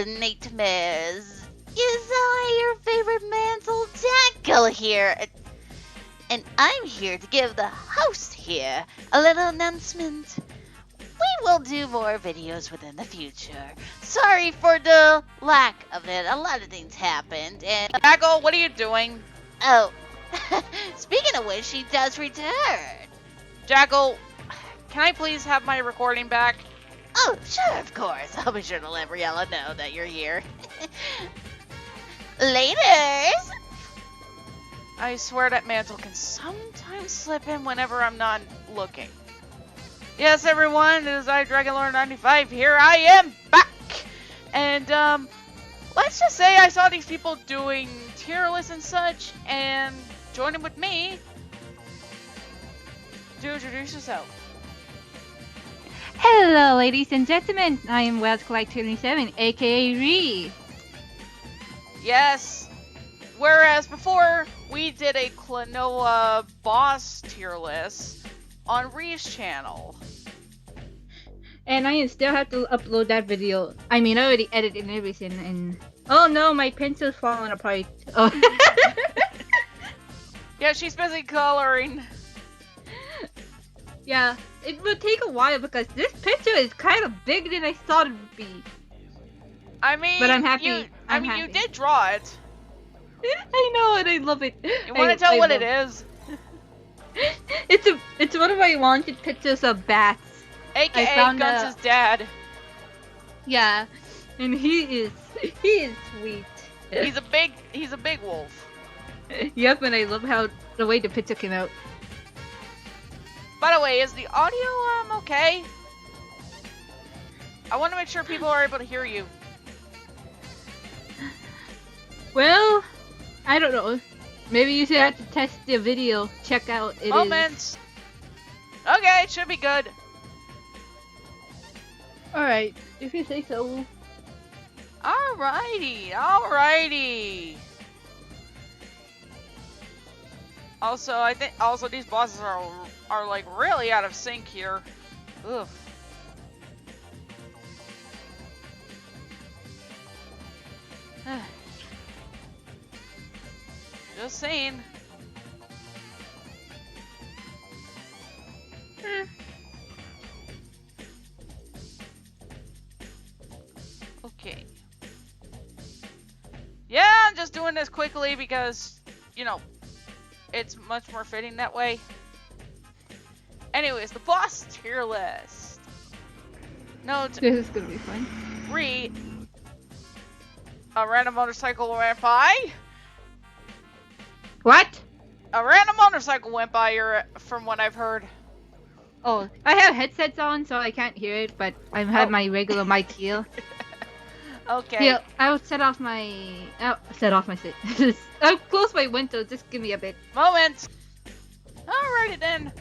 nightmares. Is your favorite mantle Jackal here, and I'm here to give the host here a little announcement. We will do more videos within the future. Sorry for the lack of it. A lot of things happened, and Jackal, what are you doing? oh, speaking of which, she does return. Jackal, can I please have my recording back? Oh, sure, of course. I'll be sure to let Briella know that you're here. Laters! I swear that mantle can sometimes slip in whenever I'm not looking. Yes, everyone, it is I, DragonLord95. Here I am back! And, let's just say I saw these people doing tier lists and such, and joining with me. Do introduce yourself. Hello, ladies and gentlemen. I am WellsCollect27, aka Ree. Yes. Whereas before, we did a Klonoa boss tier list on Ree's channel. And I still have to upload that video. I mean, I already edited and everything, and... Oh no, my pencil's falling apart. Oh. Yeah, she's busy coloring. Yeah, it will take a while because this picture is kind of bigger than I thought it would be. I mean, but I'm happy. You did draw it. I know, and I love it. You want to tell what it is? It's one of my wanted pictures of bats. AKA Guns' dad. Yeah, and he is sweet. He's a big wolf. Yep, and I love how the way the picture came out. By the way, is the audio okay? I want to make sure people are able to hear you. Well, I don't know. Maybe you should have to test the video. Check out it. Moments. Okay, it should be good. Alright, if you say so. Alrighty. Also, I think these bosses are like really out of sync here. Ugh. Just saying. Okay. Yeah, I'm just doing this quickly because, you know, it's much more fitting that way. Anyways, the boss tier list. No, this is gonna be fun. A random motorcycle went by. What? A random motorcycle went by, from what I've heard. Oh, I have headsets on, so I can't hear it, but I have my regular mic here. Okay. Here, I'll set off my... I'll close my window, just give me a bit. Moment! Alrighty then.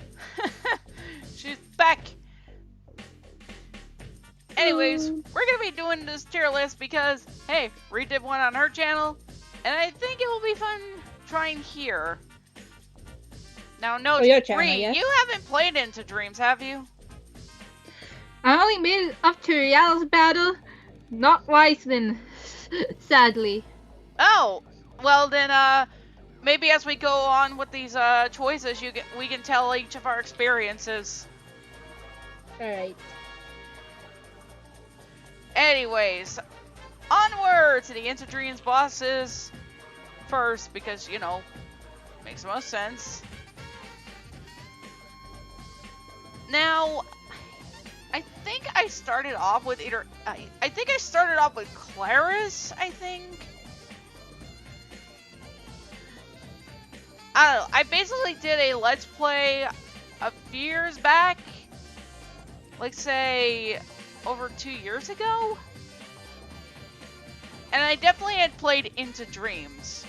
She's back. Anyways, we're gonna be doing this tier list because, hey, Ree did one on her channel, and I think it will be fun trying here. Now, no, your channel, Ree, yes? you haven't played Into Dreams, have you? I only made it up to Real's battle, not Weissman, sadly. Oh, well then, maybe as we go on with these choices, we can tell each of our experiences. Alright. Anyways, onward to the Into Dreams bosses first, because, you know, makes the most sense. Now, I think I started off with I think I started off with Claris, I think. I don't know, I basically did a Let's Play a few years back. Like, say, over 2 years ago? And I definitely had played Into Dreams.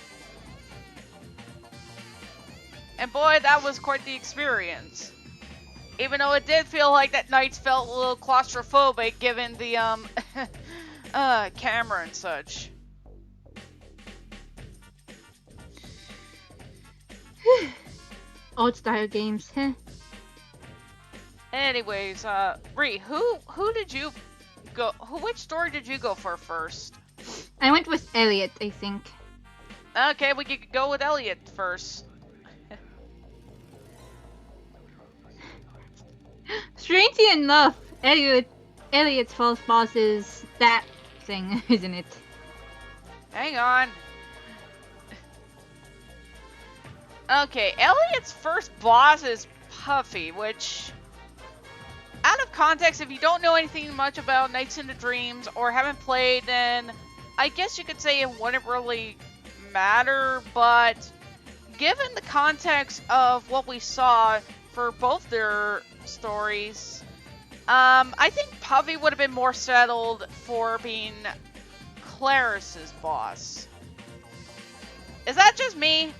And boy, that was quite the experience. Even though it did feel like that nights felt a little claustrophobic given the, camera and such. Old style games, huh? Anyways, Ree, who did you go? Which story did you go for first? I went with Elliot, I think. Okay, we could go with Elliot first. Strangely enough, Elliot's false boss is that thing, isn't it? Hang on. Okay, Elliot's first boss is Puffy, which, out of context, if you don't know anything much about Nights into Dreams or haven't played, then I guess you could say it wouldn't really matter, but given the context of what we saw for both their stories, I think Puffy would have been more settled for being Claris's boss. Is that just me?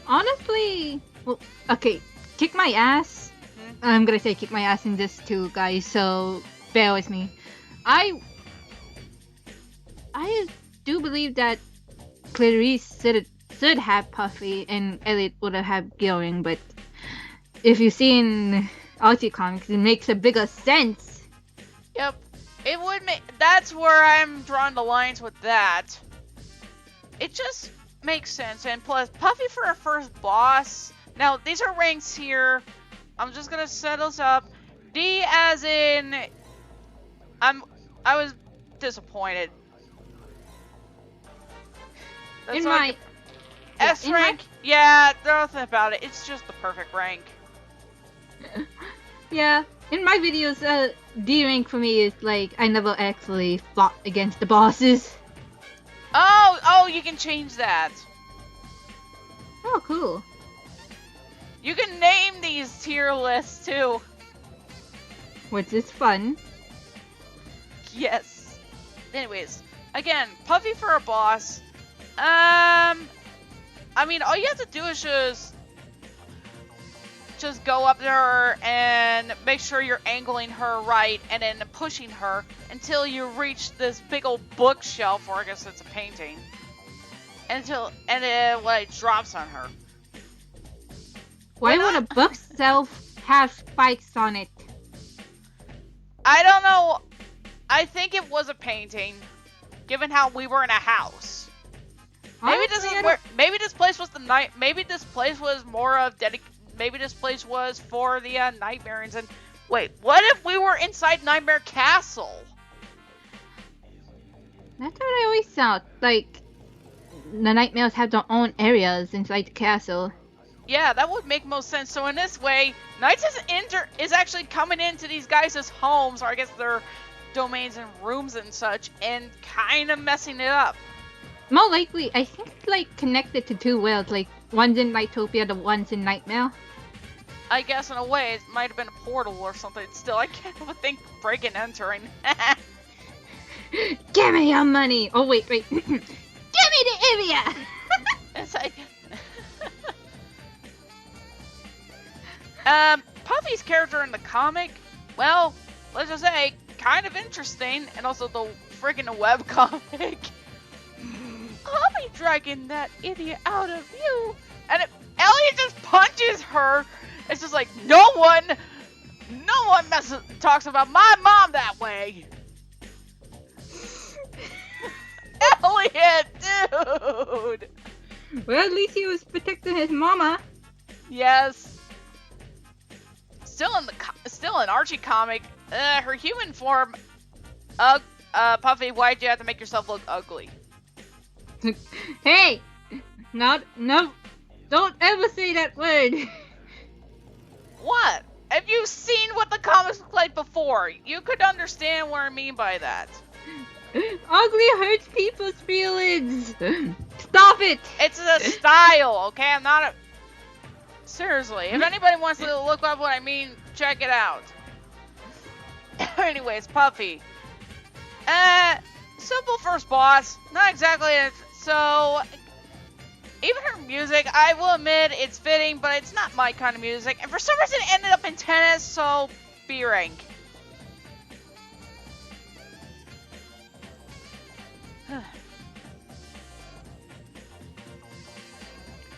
Honestly, well, okay, kick my ass. I'm gonna say kick my ass in this too, guys, so bear with me. I do believe that Clarice should have Puffy and Elliot would have had Gilring, but if you've seen Archie comics, it makes a bigger sense. Yep. It would make. That's where I'm drawing the lines with that. It just makes sense. And plus, Puffy for a first boss. Now, these are ranks here. I'm just gonna set us up. D as in. I was disappointed. That's In like my S rank. Yeah, nothing about it. It's just the perfect rank. yeah, in my videos, D rank for me is like I never actually fought against the bosses. Oh, you can change that. Oh, cool. You can name these tier lists too. Which is fun. Yes. Anyways, again, Puffy for a boss. I mean, all you have to do is just go up there and make sure you're angling her right and then pushing her until you reach this big old bookshelf, or I guess it's a painting. And then when it drops on her. Why would a bookshelf have spikes on it? I don't know. I think it was a painting, given how we were in a house. Maybe this is where. Maybe this place was the night. Maybe this place was more of Maybe this place was for the Nightmares. And wait, what if we were inside Nightmare Castle? That's what I always thought. Like, the Nightmares have their own areas inside the castle. Yeah, that would make most sense. So in this way, Knights is actually coming into these guys' homes, or I guess their domains and rooms and such, and kind of messing it up. More likely, I think it's like connected to two worlds. Like, one's in Nightopia, the one's in Nightmare. I guess in a way, it might have been a portal or something. Still, I can't even think breaking and entering. Give me your money! Oh, wait. Give me the area! It's like... Puffy's character in the comic, well, let's just say, kind of interesting, and also the freaking webcomic. I'll be dragging that idiot out of you. And Elliot just punches her. It's just like, no one talks about my mom that way. Elliot, dude. Well, at least he was protecting his mama. Yes. Still in Archie comic, her human form. Puffy, why'd you have to make yourself look ugly? Hey! No, don't ever say that word. What? Have you seen what the comics look like before? You could understand what I mean by that. Ugly hurts people's feelings. Stop it! It's a style, okay? I'm not a... Seriously, if anybody wants to look up what I mean, check it out. Anyways, Puffy. Simple first boss. Not exactly so... Even her music, I will admit, it's fitting, but it's not my kind of music. And for some reason, it ended up in tennis, so B rank.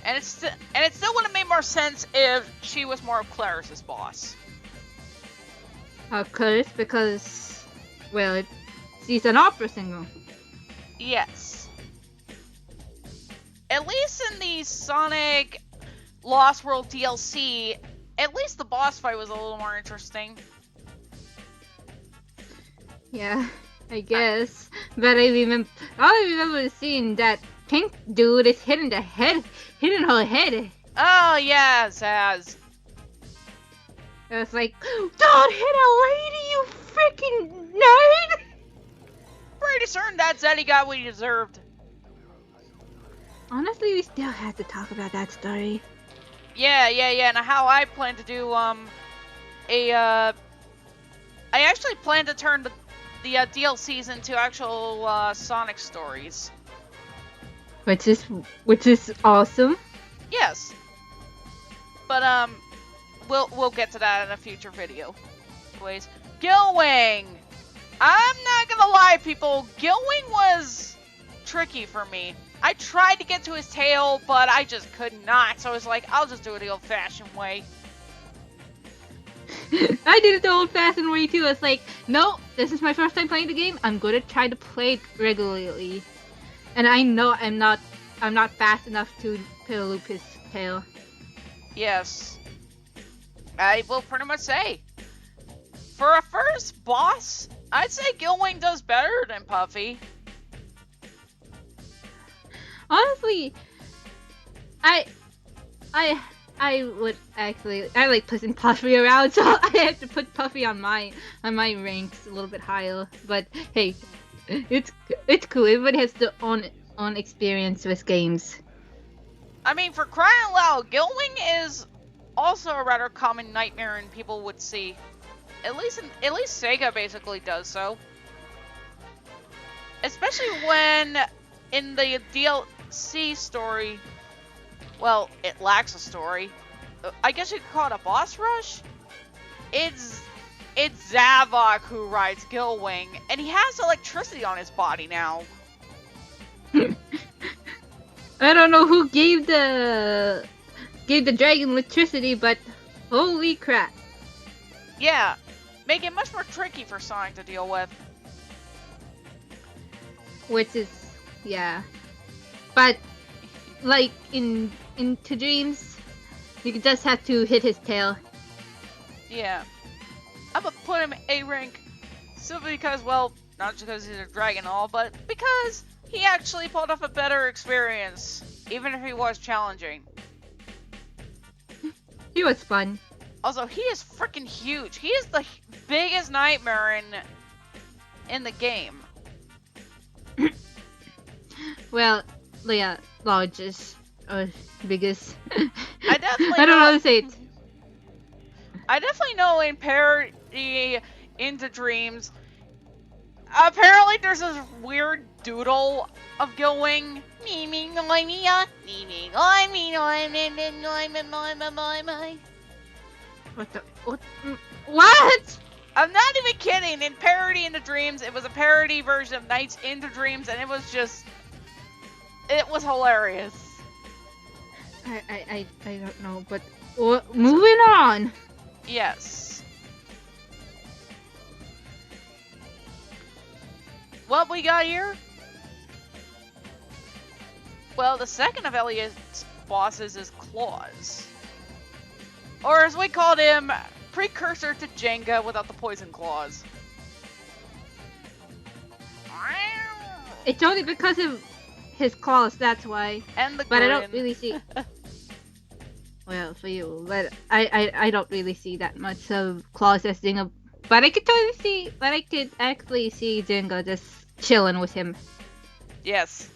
And it still would have made more sense if she was more of Claris's boss. Of course, because, well, she's an opera singer. Yes. At least in the Sonic Lost World DLC, at least the boss fight was a little more interesting. Yeah, I guess. But all I remember is seeing that pink dude is hitting her head. Oh, yeah, Zaz. I was like, don't hit a lady, you freaking nerd! Pretty certain that Zeddy got what he deserved. Honestly, we still have to talk about that story. Yeah, and how I plan to do, I actually plan to turn the DLCs into actual, Sonic stories. Which is awesome. Yes. But, we'll get to that in a future video. Anyways, Gilwing! I'm not gonna lie, people, Gilwing was tricky for me. I tried to get to his tail, but I just could not, so I was like, I'll just do it the old-fashioned way. I did it the old-fashioned way too. It's like, no, this is my first time playing the game. I'm gonna try to play it regularly, and I know I'm not fast enough to loop his tail. Yes. I will pretty much say, for a first boss, I'd say Gilwing does better than Puffy. Honestly, I would actually, I like pushing Puffy around, so I have to put Puffy on my ranks a little bit higher. But hey, it's cool. Everybody has their own experience with games. I mean, for crying out loud, Gilwing is also a rather common nightmare and people would see. At least Sega basically does so. Especially when in the DLC story, well, it lacks a story. I guess you could call it a boss rush. It's Zavok who rides Gilwing, and he has electricity on his body now. I don't know who gave the dragon electricity, but holy crap. Yeah, make it much more tricky for Sonic to deal with. Which is, yeah. But, like, into Dreams, you just have to hit his tail. Yeah. I'm gonna put him A rank simply because, well, not just because he's a dragon and all, but because he actually pulled off a better experience, even if he was challenging. He was fun. Also, he is freaking huge. He is the biggest nightmare in the game. Well, yeah, largest or biggest. I definitely I don't know how to say it. I definitely know in parody Into Dreams, apparently there's this weird doodle of Gilwing. What? I'm not even kidding. In parody Into Dreams, it was a parody version of Nights Into Dreams, and it was hilarious. I don't know, but moving on. Yes. What we got here? Well, the second of Elliot's bosses is Claws. Or as we called him, precursor to Jenga without the poison claws. It's only because of his claws, that's why. And the But grin. I don't really see. Well, for you, but I don't really see that much of Claws as Jenga. But I could actually see Jenga just chilling with him. Yes.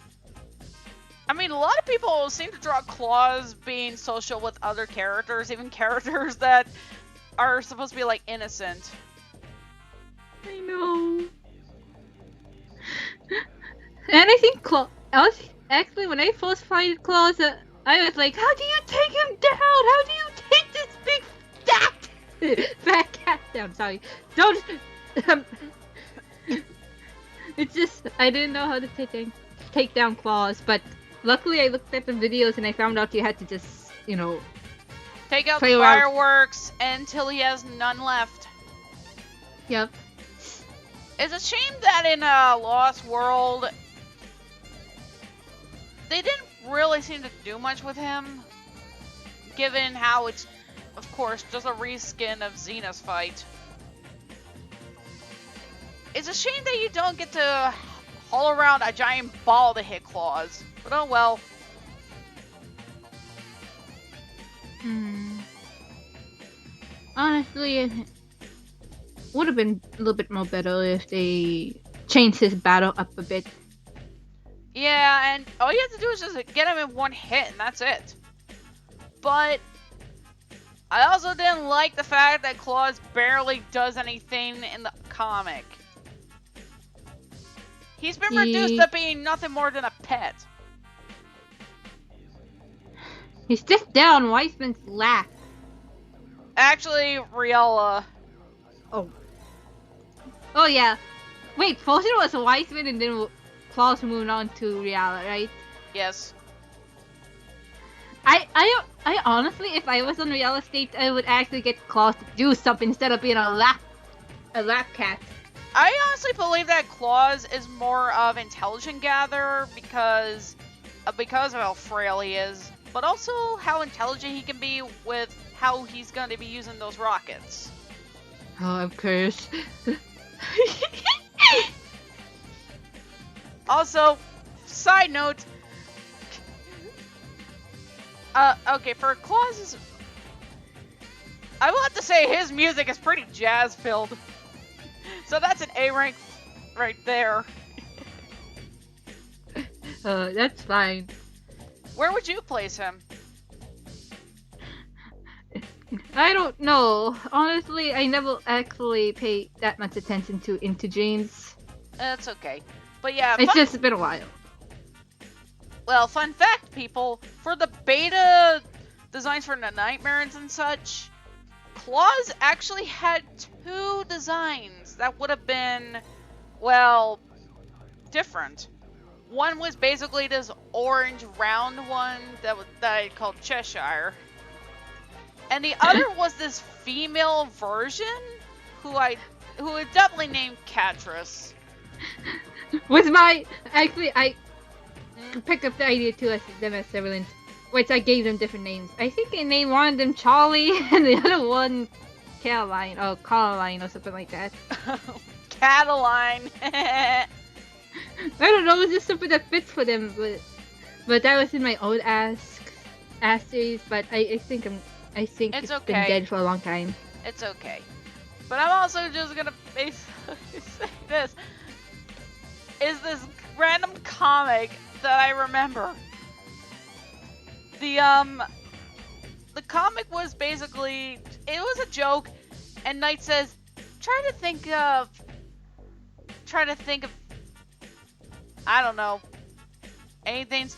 I mean, a lot of people seem to draw Claws being social with other characters, even characters that are supposed to be, like, innocent. I know. And I think actually, when I first find Claws, I was like, how do you take him down? How do you take this big fat cat down? Sorry. Don't. It's just, I didn't know how to take down Claws, but luckily I looked at the videos and I found out you had to just, Take out play the around. fireworks until he has none left. Yep. It's a shame that in Lost World, they didn't really seem to do much with him, given how it's, of course, just a reskin of Xena's fight. It's a shame that you don't get to haul around a giant ball to hit Claws, but oh well. Honestly, it would have been a little bit more better if they changed his battle up a bit. Yeah, and all you have to do is just get him in one hit, and that's it. But I also didn't like the fact that Claws barely does anything in the comic. He's been reduced to being nothing more than a pet. He's just there on Weissman's lap. Actually, Riella. Oh yeah. Wait, Fulton was Weissman and then Claus moved on to Riala, right? Yes. I honestly, if I was on Riala State, I would actually get Claus to do something instead of being a lap cat. I honestly believe that Claus is more of intelligent gatherer because of how frail he is, but also how intelligent he can be with how he's going to be using those rockets. Oh, of course. Also, side note, okay, for Claus, I will have to say his music is pretty jazz-filled. So that's an A rank right there. That's fine. Where would you place him? I don't know. Honestly, I never actually paid that much attention to Integenes. That's okay. But yeah, It's just been a while. Well, fun fact, people, for the beta designs for the Nightmares and such, Claus actually had 2 designs that would have been, well, different. One was basically this orange round one that I called Cheshire. And the other was this female version who I definitely named Catress. With my I picked up the idea too as them as siblings, which I gave them different names. I think I named one of them Charlie and the other one Caroline or something like that. Cataline. I don't know, it's just something that fits for them, but that was in my old ass series. But I think it's okay. been dead for a long time. It's okay. But I'm also just gonna basically say this. Is this random comic that I remember. The comic was basically, it was a joke, and Knight says, try to think of, I don't know, anything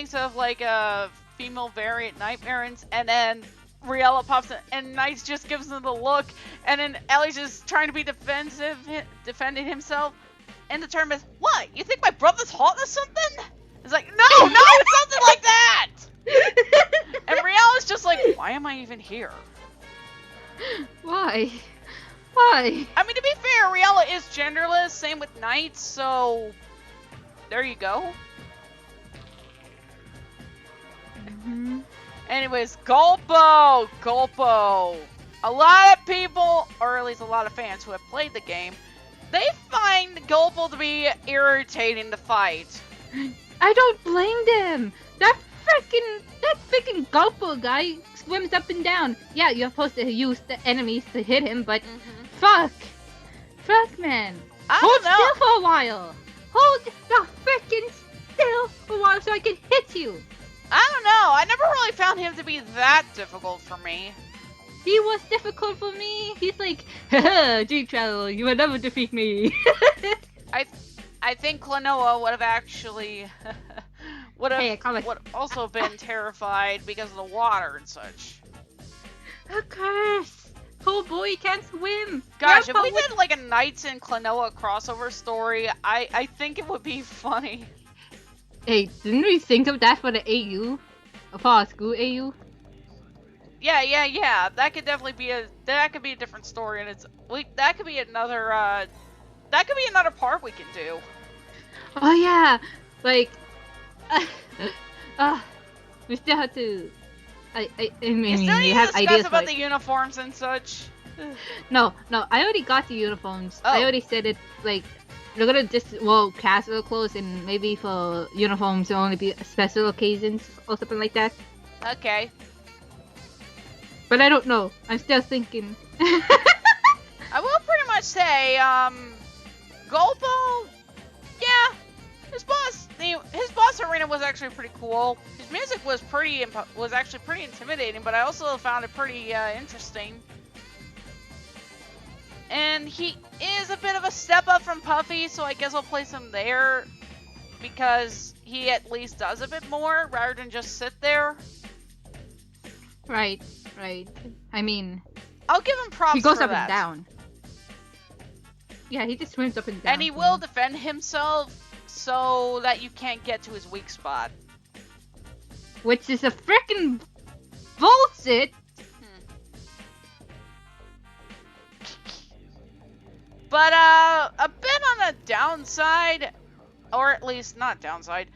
sort of like a female variant Nightmares, and then Riella pops in, and Knight just gives him the look, and then Ellie's just trying to be defensive, defending himself, and the term is, what, you think my brother's hot or something? It's like, no, it's something like that! And Riella's just like, why am I even here? Why? Why? I mean, to be fair, Riella is genderless, same with Knight, so there you go. Mm-hmm. Anyways, Gulpo! A lot of people, or at least a lot of fans who have played the game, they find Gulpo to be irritating to fight. I don't blame them. That freaking Gulpo guy swims up and down. Yeah, you're supposed to use the enemies to hit him, but fuck, man. Hold still for a while. Hold the freaking still for a while so I can hit you. I don't know. I never really found him to be that difficult for me. He was difficult for me. He's like, haha, G-Travel, you will never defeat me. I think Klonoa would have actually would also been terrified because of the water and such. Of course. Oh boy, can't swim. Gosh, if we did like a Knights and Klonoa crossover story, I think it would be funny. Hey, didn't we think of that for the AU? For our school AU? Yeah. That could definitely be a different story, and that could be another part we can do. Oh yeah, like, uh, we still have to. I You mean, still we need to have discuss ideas about like. the uniforms and such. No, I already got the uniforms. I Oh. already said it. Like, we're gonna just casual clothes and maybe for uniforms it'll only be special occasions or something like that. Okay. But I don't know. I'm still thinking. I will pretty much say, Golpo, yeah, his boss arena was actually pretty cool. His music was actually pretty intimidating, but I also found it pretty interesting. And he is a bit of a step up from Puffy, so I guess I'll place him there because he at least does a bit more rather than just sit there. Right. I mean, I'll give him props he goes for up that. and down. Yeah, he just swims up and down. And he will defend himself so that you can't get to his weak spot. Which is a freaking bullshit. But a bit on the downside, or at least not downside.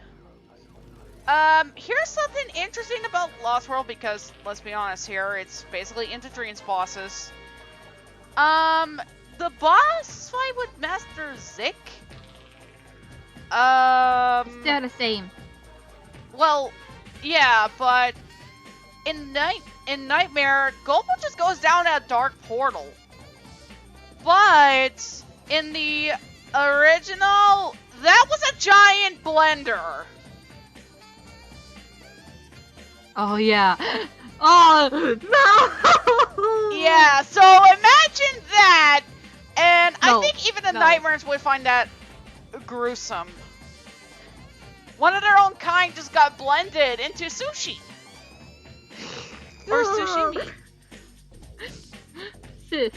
Here's something interesting about Lost World because let's be honest here, it's basically Into Dreams bosses. The boss fight with Master Zik. They're the same. Well, yeah, but in Nightmare, Gulpo just goes down a dark portal. But in the original, that was a giant blender. Oh yeah. Oh no. Yeah, so imagine that, and I No, think even the no. Nightmares would find that gruesome. One of their own kind just got blended into sushi. Or sushimi. Sis.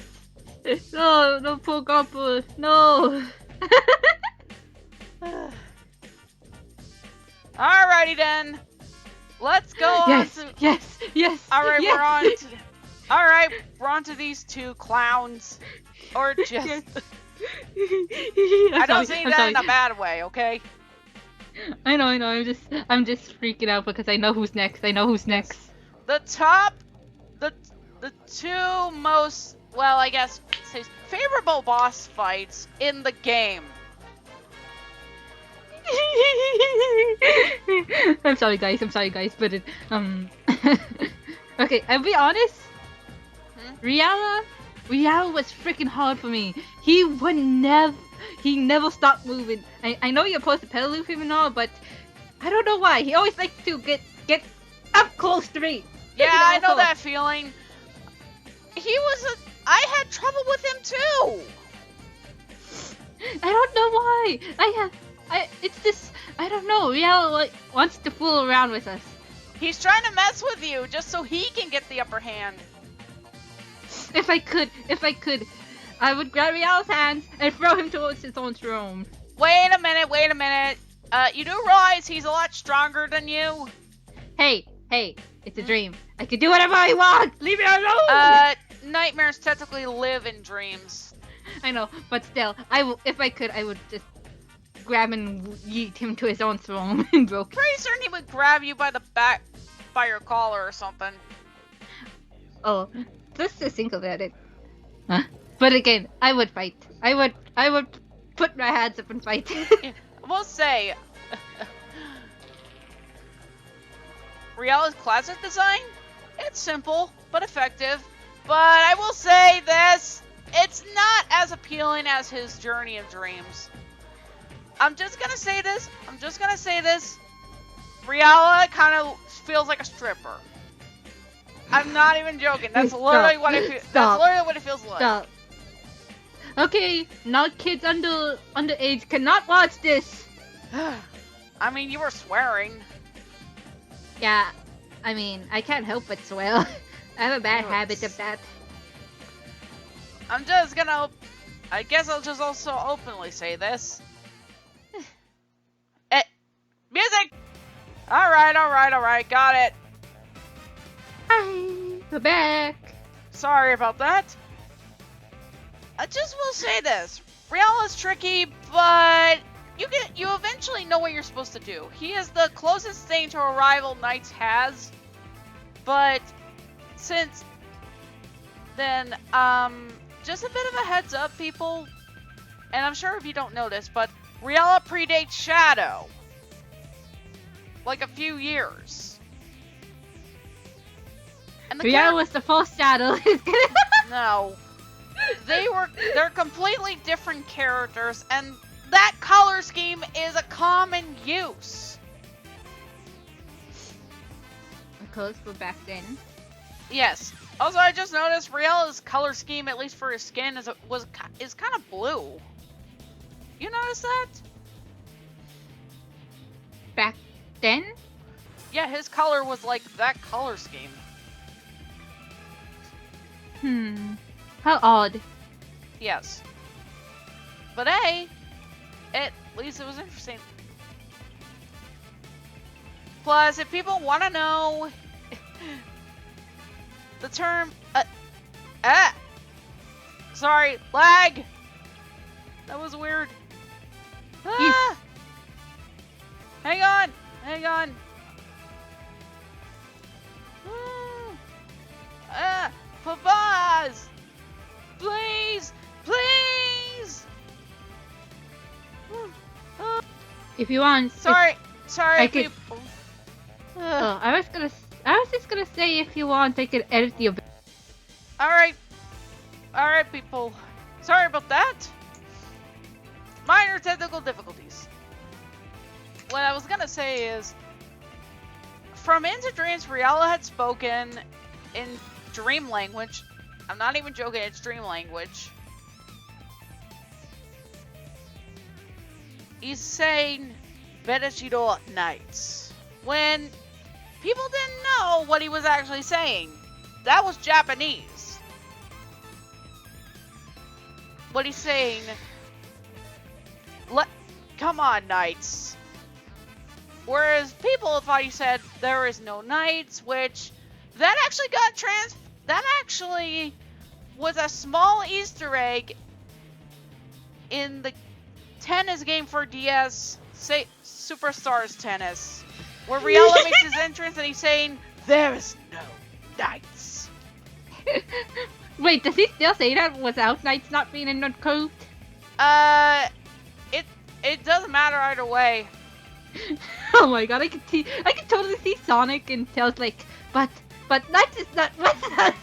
No, poor Gulpo. No. Alrighty then. Let's go on to... Yes. Alright, yes. we're on to... Alright, we're on to these two clowns. Or just... Yes. I don't say that in a bad way, okay? I know. I'm just freaking out because I know who's next. The two most, well, I guess, say, favorable boss fights in the game. I'm sorry guys, but okay, I'll be honest. Riala was freaking hard for me. He never stopped moving. I know you're supposed to pedal loop him and all, but I don't know why. He always likes to get up close to me. Yeah, I know that feeling. I had trouble with him too. I don't know why. It's just, I don't know. Riala wants to fool around with us. He's trying to mess with you just so he can get the upper hand. If I could, I would grab Rial's hands and throw him towards his own throne. Wait a minute. You do realize he's a lot stronger than you? Hey, it's a dream. I can do whatever I want. Leave me alone. Nightmares technically live in dreams. I know, but still, if I could, I would just grab and yeet him to his own throne and broke. Pretty certain he would grab you by the back, by your collar or something. Oh, just to think about it. Huh? But again, I would fight. I would put my hands up and fight. We'll say, Riala's classic design, it's simple but effective. But I will say this, it's not as appealing as his Journey of Dreams. I'm just gonna say this. Riala kind of feels like a stripper. I'm not even joking. That's literally what it feels. That's literally what it feels like. Stop. Okay, now kids underage cannot watch this. I mean, you were swearing. Yeah, I mean, I can't help but swear. I have a bad habit of that. I guess I'll just also openly say this. Music! Alright, got it. Hi. We're back. Sorry about that. I just will say this. Riel is tricky, but you eventually know what you're supposed to do. He is the closest thing to a rival Knights has, but since then, just a bit of a heads up, people, and I'm sure if you don't know this, but Riella predates Shadow. Like a few years. And Rihanna was the false shadow. No. They're completely different characters, and that color scheme is a common use. Close for back then. Yes. Also, I just noticed Riella's color scheme, at least for his skin, is kind of blue. You notice that? Back then? Yeah, his color was like that color scheme. How odd. Yes. But hey, at least it was interesting. Plus, if people want to know the term, sorry, lag. That was weird. Ah! Hang on, hang on. Pause! Please! Please! If you want. Sorry, I could- people. Oh, I was just gonna say if you want, I could edit your. Alright, people. Sorry about that. Minor technical difficulties. What I was gonna say is, from Into Dreams, Riella had spoken in dream language. I'm not even joking, it's dream language. He's saying Bereshiro Nights. When people didn't know what he was actually saying. That was Japanese. What he's saying, come on, Knights. Whereas people thought he said there is no Knights, which that actually was a small Easter egg in the tennis game for DS, say Superstars Tennis, where Riella makes his entrance and he's saying, there is no Knights. Wait, does he still say that without Knights not being in the code? It doesn't matter either way. Oh my god, I could totally see Sonic and Tails like, but Knights is not with us.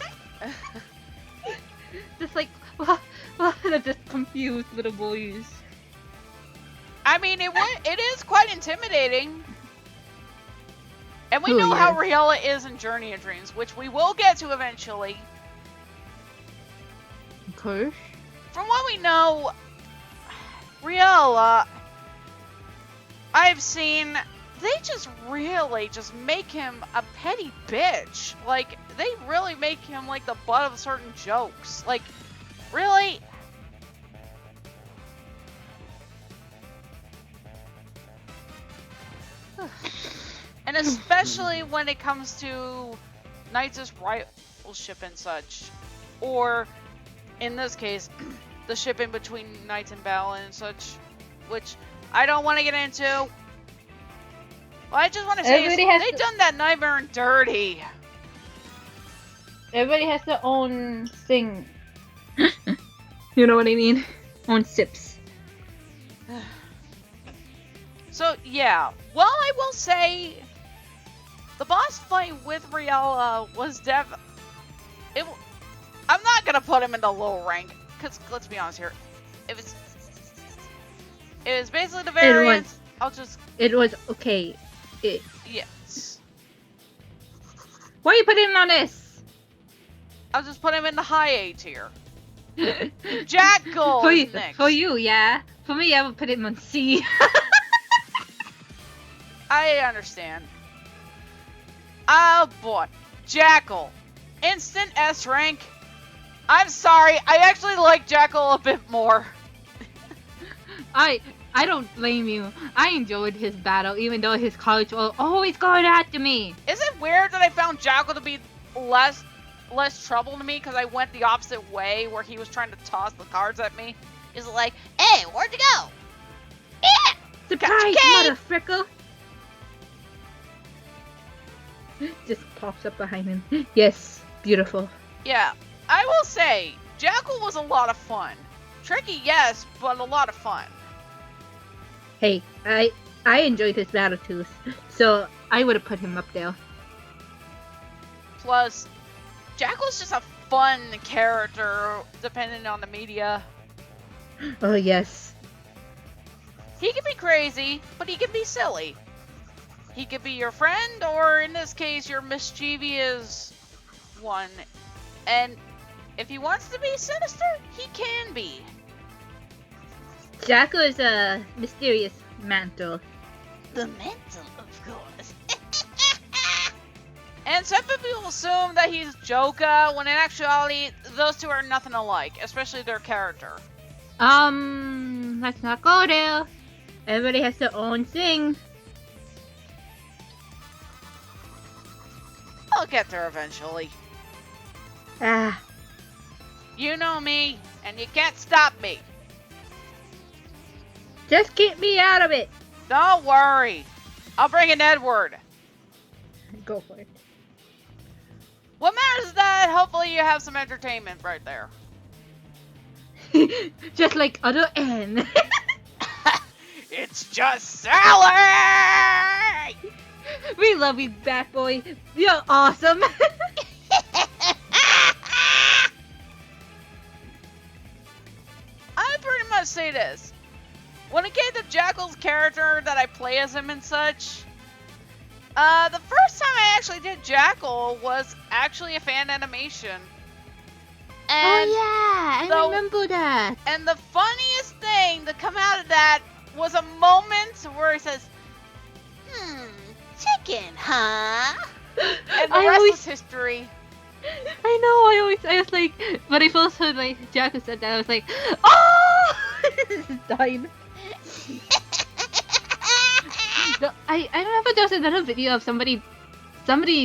Just like, they're just confused little boys. I mean, it is quite intimidating. And we Oh, know how yes. Riella is in Journey of Dreams, which we will get to eventually. Of course. From what we know, Riella, I've seen, they just really just make him a petty bitch. Like, they really make him like the butt of certain jokes. Like, really? And especially when it comes to Knights' rivalship and such. Or, in this case, the ship in between Knights and Balin and such. Which I don't want to get into. Well, I just want to say they've done that nightmare dirty. Everybody has their own thing. You know what I mean? Own sips. So, yeah. Well, I will say, the boss fight with Riella was I'm not gonna put him in the low rank, because let's be honest here. It was basically the variant. It was okay. Yes. Why are you putting him on this? I'll just put him in the high A tier. Jackal is next. For you, yeah. For me, I would put him on C. I understand. Oh boy. Jackal. Instant S rank. I'm sorry, I actually like Jackal a bit more. I don't blame you. I enjoyed his battle, even though his college was always going after me. Is it weird that I found Jackal to be less less trouble to me because I went the opposite way where he was trying to toss the cards at me. He's like, hey, where'd you go? Yeah! Surprise, Cake! motherfrickle! Just pops up behind him. Yes, beautiful. Yeah, I will say, Jackal was a lot of fun. Tricky, yes, but a lot of fun. Hey, I enjoyed his battle too, so I would have put him up there. Plus, Jackal's just a fun character, depending on the media. Oh yes. He can be crazy, but he can be silly. He could be your friend, or in this case, your mischievous one. And if he wants to be sinister, he can be. Jackal is a mysterious mantle. The mental, of course. And some people assume that he's Joka, when in actuality, those two are nothing alike, especially their character. Let's not go there. Everybody has their own thing. I'll get there eventually. Ah, You know me, and you can't stop me. just keep me out of it. Don't worry. I'll bring in Edward. Go for it. What matters is that hopefully you have some entertainment right there. Just like other N. It's just Sally! We love you, Bat Boy. You're awesome. I pretty much say this. When it came to Jackal's character that I play as him and such, the first time I actually did Jackal was actually a fan animation. And, oh yeah, I the- remember that. and the funniest thing to come out of that was a moment where he says, Chicken, huh? and the I rest always- was history. I know. I was like, when I first heard my Jackal said that, I was like, oh, dying. I remember there was another video of somebody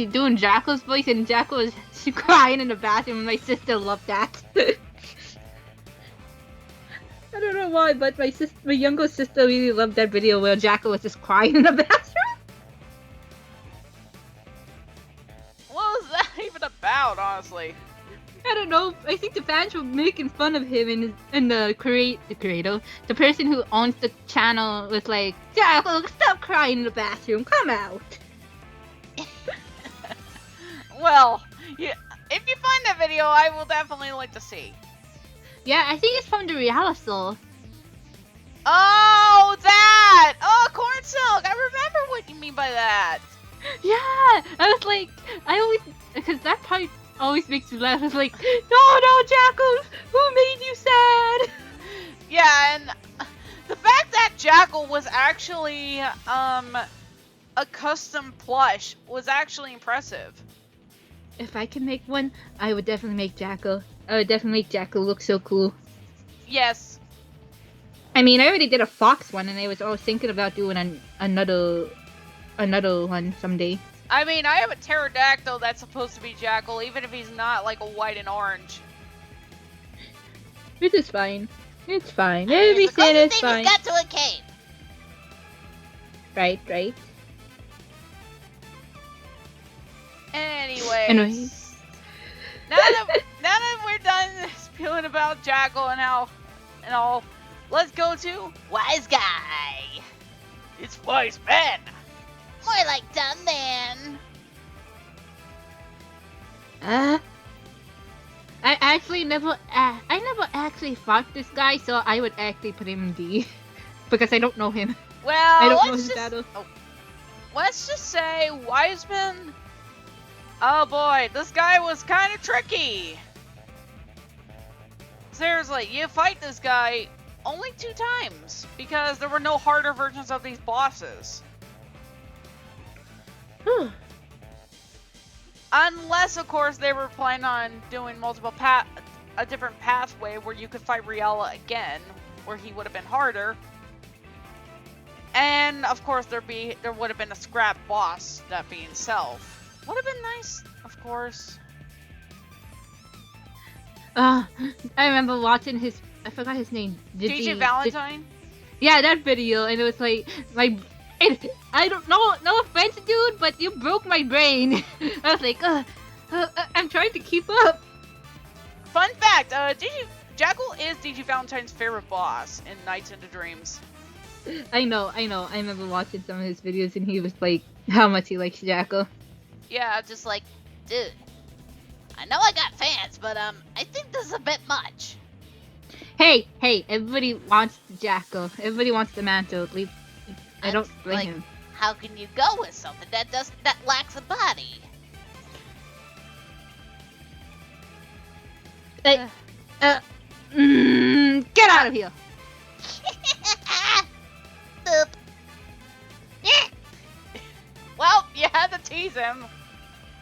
doing Jackal's voice, and Jackal was crying in the bathroom, and my sister loved that. I don't know why, but my younger sister really loved that video where Jackal was just crying in the bathroom. What was that even about, honestly? I don't know. I think the fans were making fun of him, and the creator, the person who owns the channel, was like, Jackal, stop crying in the bathroom. Come out. Well, yeah, if you find that video, I will definitely like to see. Yeah, I think it's from the reality. Oh, that! Oh, Corn Silk! I remember what you mean by that. Yeah, I was like, because that part always makes me laugh. I was like, no, Jackal, who made you sad? Yeah, and the fact that Jackal was actually a custom plush was actually impressive. If I can make one, I would definitely make Jackal. I would definitely make Jackal look so cool. Yes. I mean, I already did a fox one, and I was thinking about doing another one someday. I mean, I have a pterodactyl that's supposed to be Jackal, even if he's not like a white and orange. Which is fine. It's fine. It's the Everything closest is thing fine. he's got to a cave. Right. Anyways. Anyways. Now that we're done spewing about Jackal and all, let's go to Wise guy. It's Wise Man. More like dumb man. I never actually fought this guy, so I would actually put him in D. Because I don't know him. Well, I don't know his battle. let's just say Wiseman. Oh boy, this guy was kind of tricky. Seriously, you fight this guy only 2 times because there were no harder versions of these bosses. Whew. Unless, of course, they were planning on doing a different pathway where you could fight Riella again, where he would have been harder. And of course, there would have been a scrap boss, that being Self. Would have been nice, of course. I remember watching his. I forgot his name. DJ Valentine? Yeah, that video, and it was like I don't know. No offense, dude, but you broke my brain. I was like, I'm trying to keep up. Fun fact, Jackal is DJ Valentine's favorite boss in Nights into Dreams. I know. I remember watching some of his videos, and he was like, how much he likes Jackal. Yeah, Just like, dude, I know I got fans, but I think this is a bit much. Hey, everybody wants Jackal. Everybody wants the mantle. I don't blame like, him. How can you go with something that lacks a body? Hey, get out of here. Boop. well, you had to tease him.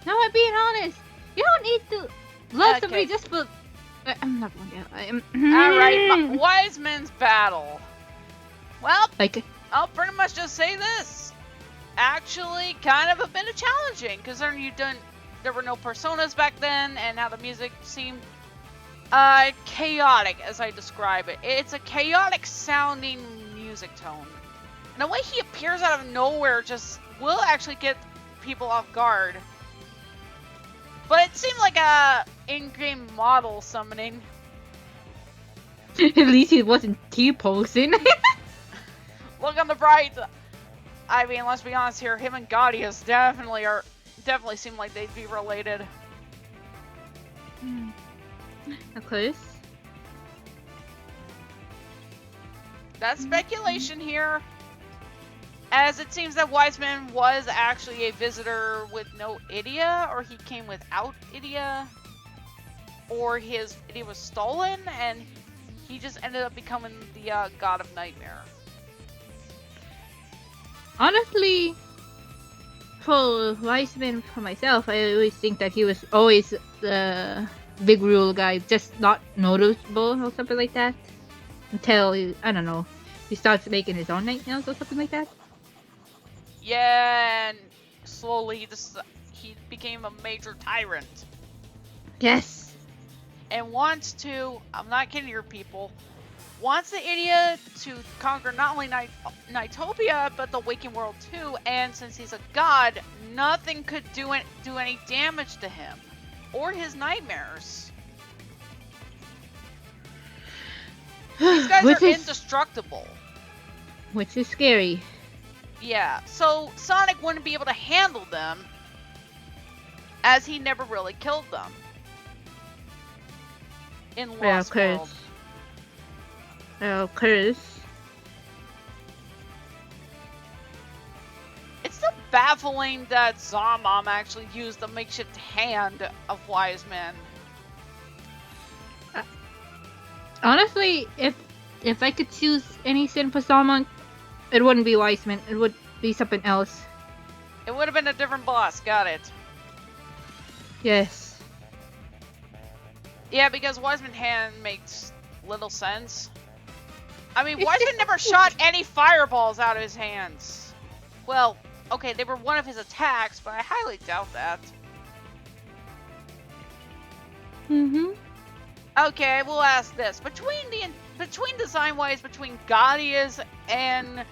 No, I'm being honest. You don't need to love Okay. somebody just for. I'm not going to. Alright, Wise Men's Battle. Well, Like, I'll pretty much just say this. Actually, kind of a bit of challenging, because there were no personas back then, and how the music seemed chaotic, as I describe it. It's a chaotic sounding music tone. And the way he appears out of nowhere just will actually get people off guard. But it seemed like a in-game model summoning. at least he wasn't T-posing. Look on the bright. I mean, let's be honest here. Him and GNiGHTS definitely seem like they'd be related. Of course. That's speculation here. As it seems that Wiseman was actually a visitor with no Idia, or he came without Idia, or his Idia was stolen, and he just ended up becoming the God of Nightmare. Honestly, for Wiseman, for myself, I always think that he was always the big rule guy, just not noticeable or something like that. Until, I don't know, he starts making his own nightmares or something like that. Yeah, and slowly he became a major tyrant. Yes. And wants to, I'm not kidding you people, wants the Idia to conquer not only Nightopia, but the waking world too, and since he's a god, nothing could do any damage to him, or his nightmares. These guys are indestructible. Which is scary. Yeah, so Sonic wouldn't be able to handle them, as he never really killed them. In Lost World. Of course. It's still baffling that Zamom actually used the makeshift hand of Wiseman. Honestly, if I could choose any sin for Salmon, it wouldn't be Wiseman. It would be something else. It would have been a different boss, got it. Yes. Yeah, because Wiseman hand makes little sense. I mean, It's Wiseman just- never shot any fireballs out of his hands. Well, okay, they were one of his attacks, but I highly doubt that. Mm-hmm. Okay, we'll ask this. Between design-wise, between GNiGHTS and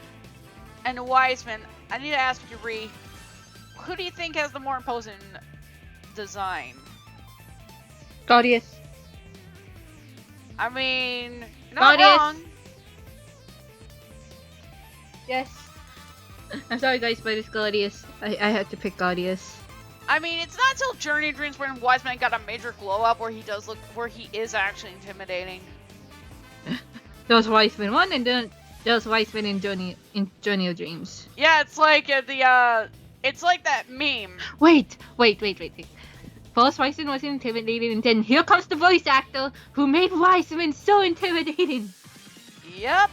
Wiseman, I need to ask you, Ree, who do you think has the more imposing design? GNiGHTS. I mean, not GNiGHTS. wrong. Yes. I'm sorry guys, but it's GNiGHTS. I had to pick GNiGHTS. I mean, it's not till Journey of Dreams when Wiseman got a major glow up where he is actually intimidating. There was Wiseman 1 and then there was Wiseman in Journey of Dreams. Yeah, it's like it's like that meme. Wait. First Wiseman was intimidating and then here comes the voice actor who made Wiseman so intimidating. Yep.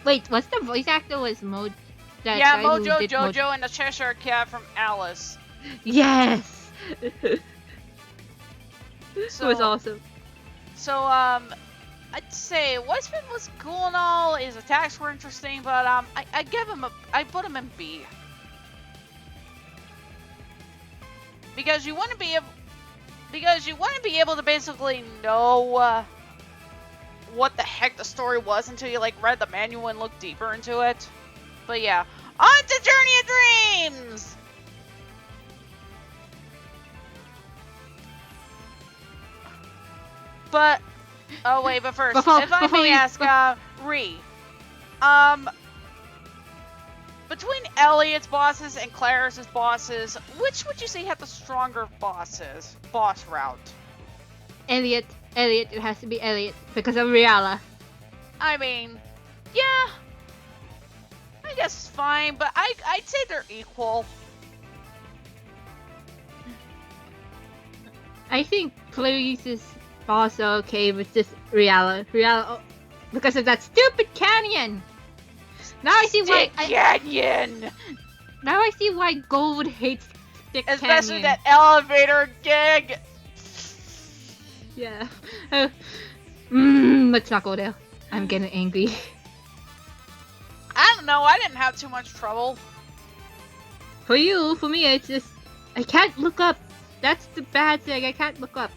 Wait, what's the voice actor was Mojo? Yeah, Mojo Jojo and the Cheshire Cat from Alice. Yes! So, it was awesome. So, I'd say Wiseman was cool and all. His attacks were interesting, but I put him in B. Because you wouldn't be able. because you wouldn't be able to basically know what the heck the story was until you like read the manual and looked deeper into it. But yeah, on to Journey of Dreams. But oh wait, but first, if I may ask, Ree, between Elliot's bosses and Claris's bosses, which would you say had the stronger boss route? Elliot, it has to be Elliot because of Riala. I mean, yeah, I guess it's fine, but I'd say they're equal. I think Clarice's boss are okay with just Riala. Because of that stupid canyon. Now I see why Canyon. Now I see why Gold hates Stick Especially Canyon. that elevator gig. Yeah. Let's not go there. I'm getting angry. I don't know. I didn't have too much trouble. For me, it's just I can't look up. That's the bad thing. I can't look up.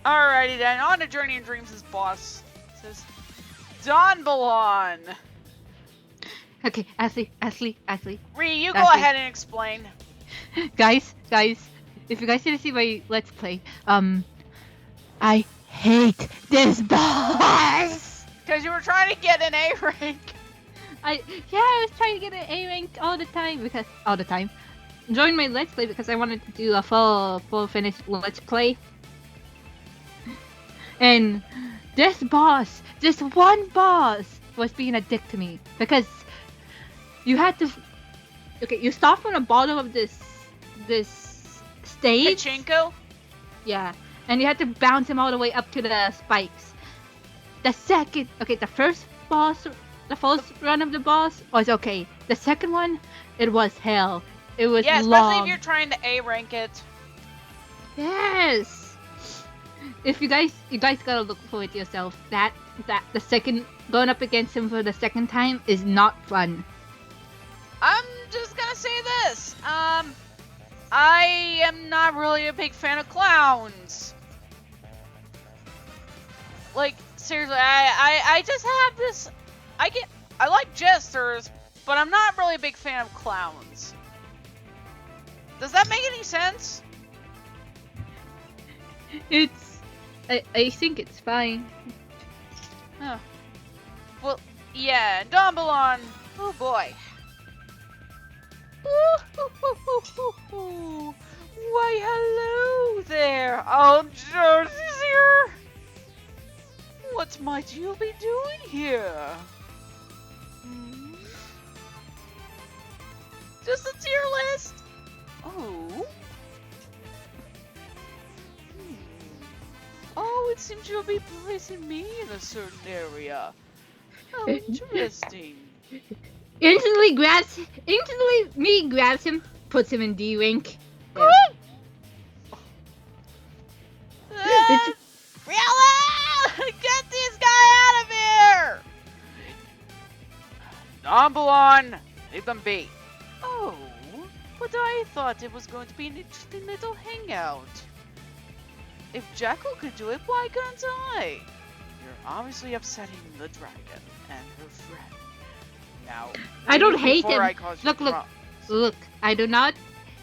Alrighty then. On to Journey and Dreams' boss. It says Don Balon. Okay, Ashley. Ree, you go Ashley. ahead and explain. Guys, if you guys didn't see my Let's Play, I hate this boss! Because you were trying to get an A rank. I was trying to get an A rank all the time. Join my Let's Play because I wanted to do a full finished Let's Play. And this one boss was being a dick to me because you had to. Okay, you start from the bottom of this stage. Pachinko? Yeah, and you had to bounce him all the way up to the spikes. The first run of the boss was okay. The second one, it was hell. It was Yeah, especially long. if you're trying to A rank it. Yes. If you guys gotta look for it yourself. That the second going up against him for the second time is not fun. I'm just gonna say this. I am not really a big fan of clowns. Like, seriously, I just have this. I like jesters, but I'm not really a big fan of clowns. Does that make any sense? I think it's fine. Huh. Well, yeah, Don Balon. Oh boy. Why, hello there. Oh, Josie's here. What might you be doing here? Hmm? Just a tier list. Oh. Oh, it seems you'll be placing me in a certain area. How interesting. Instantly me grabs him, puts him in D rank. Yeah. Riella! Get this guy out of here! Don Balon, leave them be. Oh, but I thought it was going to be an interesting little hangout. If Jackal could do it, why couldn't I? You're obviously upsetting the dragon and her friend. Now, I don't leave hate before him. I cause you problems. Look, I do not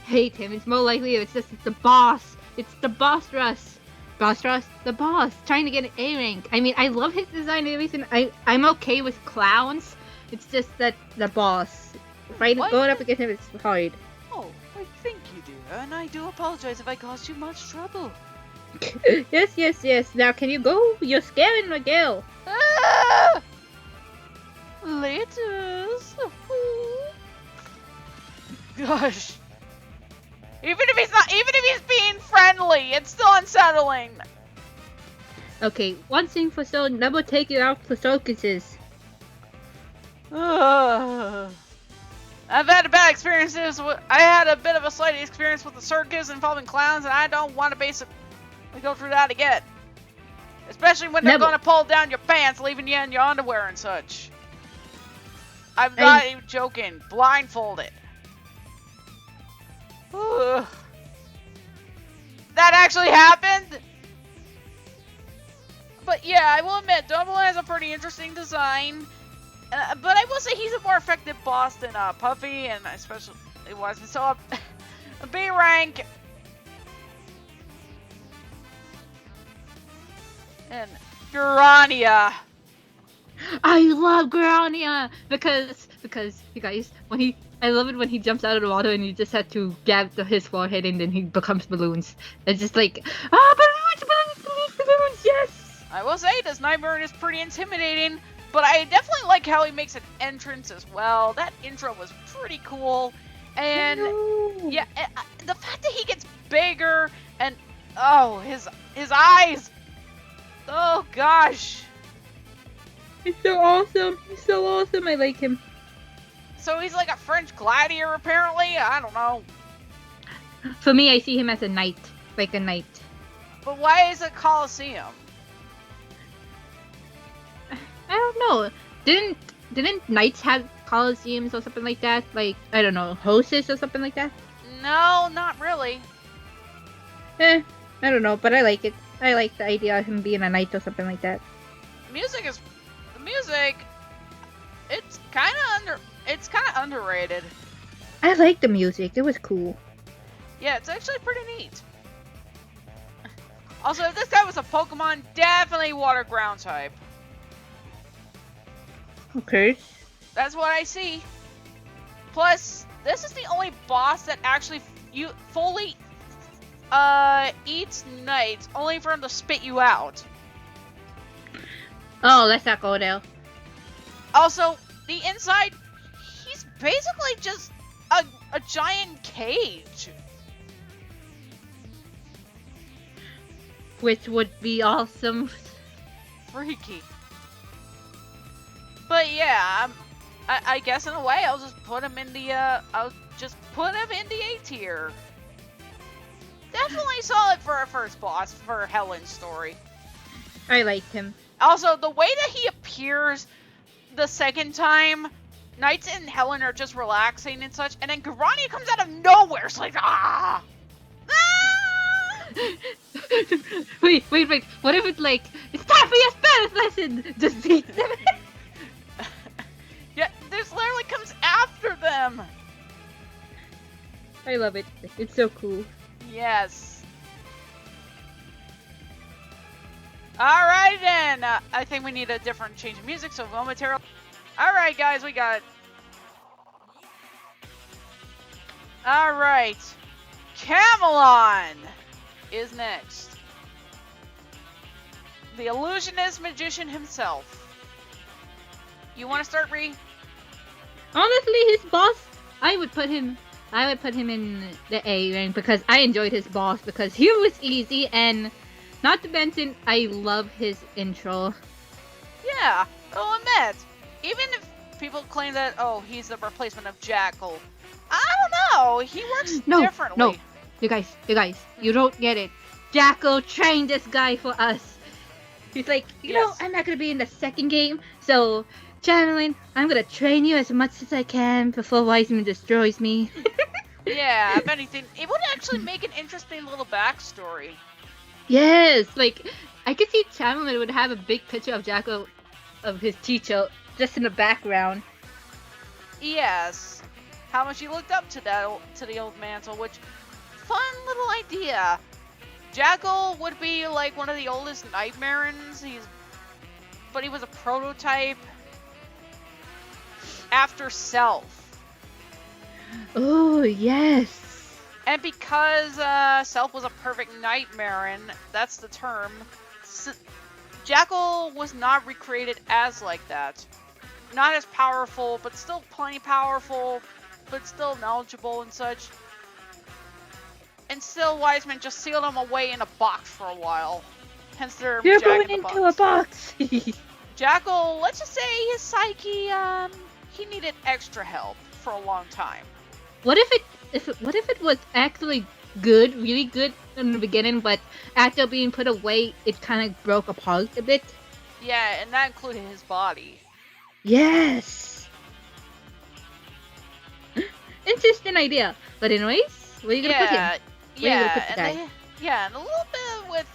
hate him. It's more likely it's the boss. It's the boss rush. The boss, trying to get an A rank. I mean, I love his design and everything. I'm okay with clowns. It's just that the boss. Going up against him is hard. Oh, I thank you, dear, and I do apologize if I caused you much trouble. Yes. Now, can you go? You're scaring my girl. Ah! Laters. Gosh. Even if he's being friendly, it's still unsettling. Okay, one thing for certain, never take it out for circuses. I've had a bad experiences. I had a bit of a slight experience with the circus involving clowns, and I don't want to go through that again. Especially when they're gonna pull down your pants, leaving you in your underwear and such. I'm not even joking. Blindfolded. Ugh. that actually happened. But yeah, I will admit, Double has a pretty interesting design. But I will say he's a more effective boss than Puffy, and especially Wiseman. So a B rank. And Urania. I love Grania because you guys, I love it when he jumps out of the water and you just have to grab his forehead and then he becomes balloons. It's just like balloons, yes. I will say this Nightmare is pretty intimidating, but I definitely like how he makes an entrance as well. That intro was pretty cool, and yeah, the fact that he gets bigger and oh his eyes, oh gosh. He's so awesome. He's so awesome. I like him. So he's like a French gladiator, apparently? I don't know. For me, I see him as a knight. Like a knight. But why is it Colosseum? I don't know. Didn't knights have colosseums or something like that? Like, I don't know, houses or something like that? No, not really. I don't know, but I like it. I like the idea of him being a knight or something like that. The music, it's kind of underrated. I like the music. It was cool. Yeah, it's actually pretty neat. Also, if this guy was a Pokemon, definitely water ground type. Okay. That's what I see. Plus, this is the only boss that actually fully eats knights, only for him to spit you out. Oh, let's not go there. Also, the inside, he's basically just a giant cage. Which would be awesome. Freaky. But yeah, I guess in a way I'll just put him in the A tier. Definitely solid for a first boss for Helen's story. I liked him. Also, the way that he appears the second time, Knights and Helen are just relaxing and such, and then Garania comes out of nowhere. It's like, ah! Wait. What if it's like, it's time for your Spanish lesson? Just beat them. Yeah, this literally comes after them. I love it. It's so cool. Yes. Alright then. I think we need a different change of music, so momentarily. Alright guys, we got... Alright. Camelon is next. The illusionist magician himself. You want to start, Ree? Honestly, his boss, I would put him in the A rank because I enjoyed his boss because he was easy and not to mention I love his intro. Yeah, I'll admit. Even if people claim that, oh, he's the replacement of Jackal, I don't know. He works differently. No, you guys, you don't get it. Jackal trained this guy for us. He's like, you know, I'm not gonna be in the second game, so Channeling, I'm gonna train you as much as I can before Wiseman destroys me. Yeah, if anything, it would actually make an interesting little backstory. Yes, like I could see Channeling would have a big picture of Jackal, of his teacher, just in the background. Yes, how much he looked up to the old mantle, which fun little idea. Jackal would be like one of the oldest Nightmarins. But he was a prototype after Self. Oh yes. And because Self was a perfect Nightmarin, that's the term. Jackal was not recreated as like that. Not as powerful, but still plenty powerful, but still knowledgeable and such. And still, Wiseman just sealed him away in a box for a while. Hence their You're Jack going in the into a box. Jackal, let's just say his psyche, he needed extra help for a long time. What if it was actually good, really good in the beginning, but after being put away, it kind of broke apart a bit? Yeah, and that included his body. Yes. Interesting idea. But anyways, where are you gonna put him? Yeah, and Yeah, and a little bit with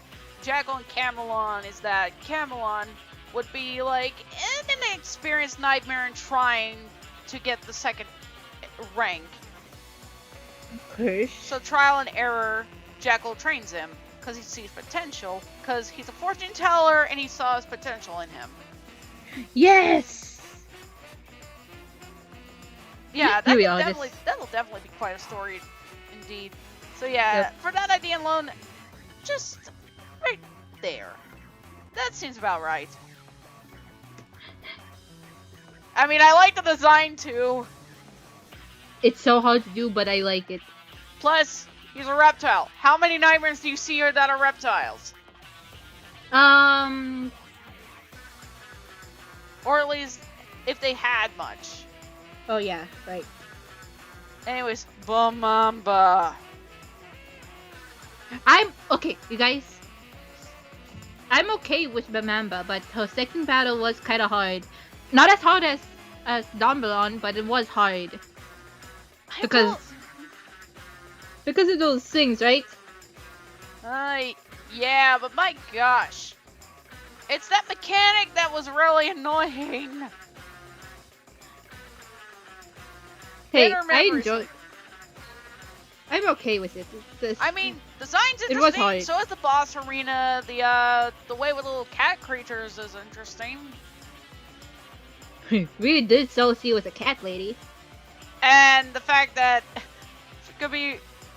Jackal and Camelon is that Camelon would be like an inexperienced nightmare in trying to get the second rank. Of course. So trial and error, Jackal trains him because he sees potential, because he's a fortune teller and he saw his potential in him. Yes. Yeah, Here we are, this- that'll definitely be quite a story, indeed. So yeah, Yep. for that idea alone, just right there. That seems about right. I mean, I like the design too. It's so hard to do, but I like it. Plus, he's a reptile. How many nightmares do you see here that are reptiles? Or at least, if they had much. Oh yeah, right. Anyways, Bamamba. I'm okay, you guys. I'm okay with Bamamba, but her second battle was kind of hard. Not as hard as Dombalon, but it was hard because of those things, right? Yeah, but my gosh. It's that mechanic that was really annoying. Hey, Bitter I memories. enjoy. I'm okay with it. I mean, design's It was interesting. hard. So is the boss arena. The way with little cat creatures is interesting. We did so see with a cat lady. And the fact that she could be,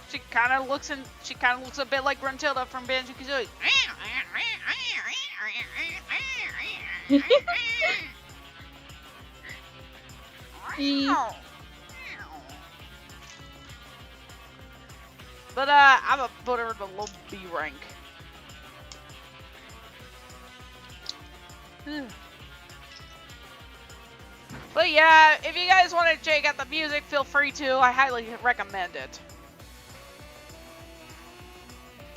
she kind of looks a bit like Gruntilda from Banjo-Kazooie. But I'm a put her in the low B rank. But yeah, if you guys want to check out the music, feel free to. I highly recommend it.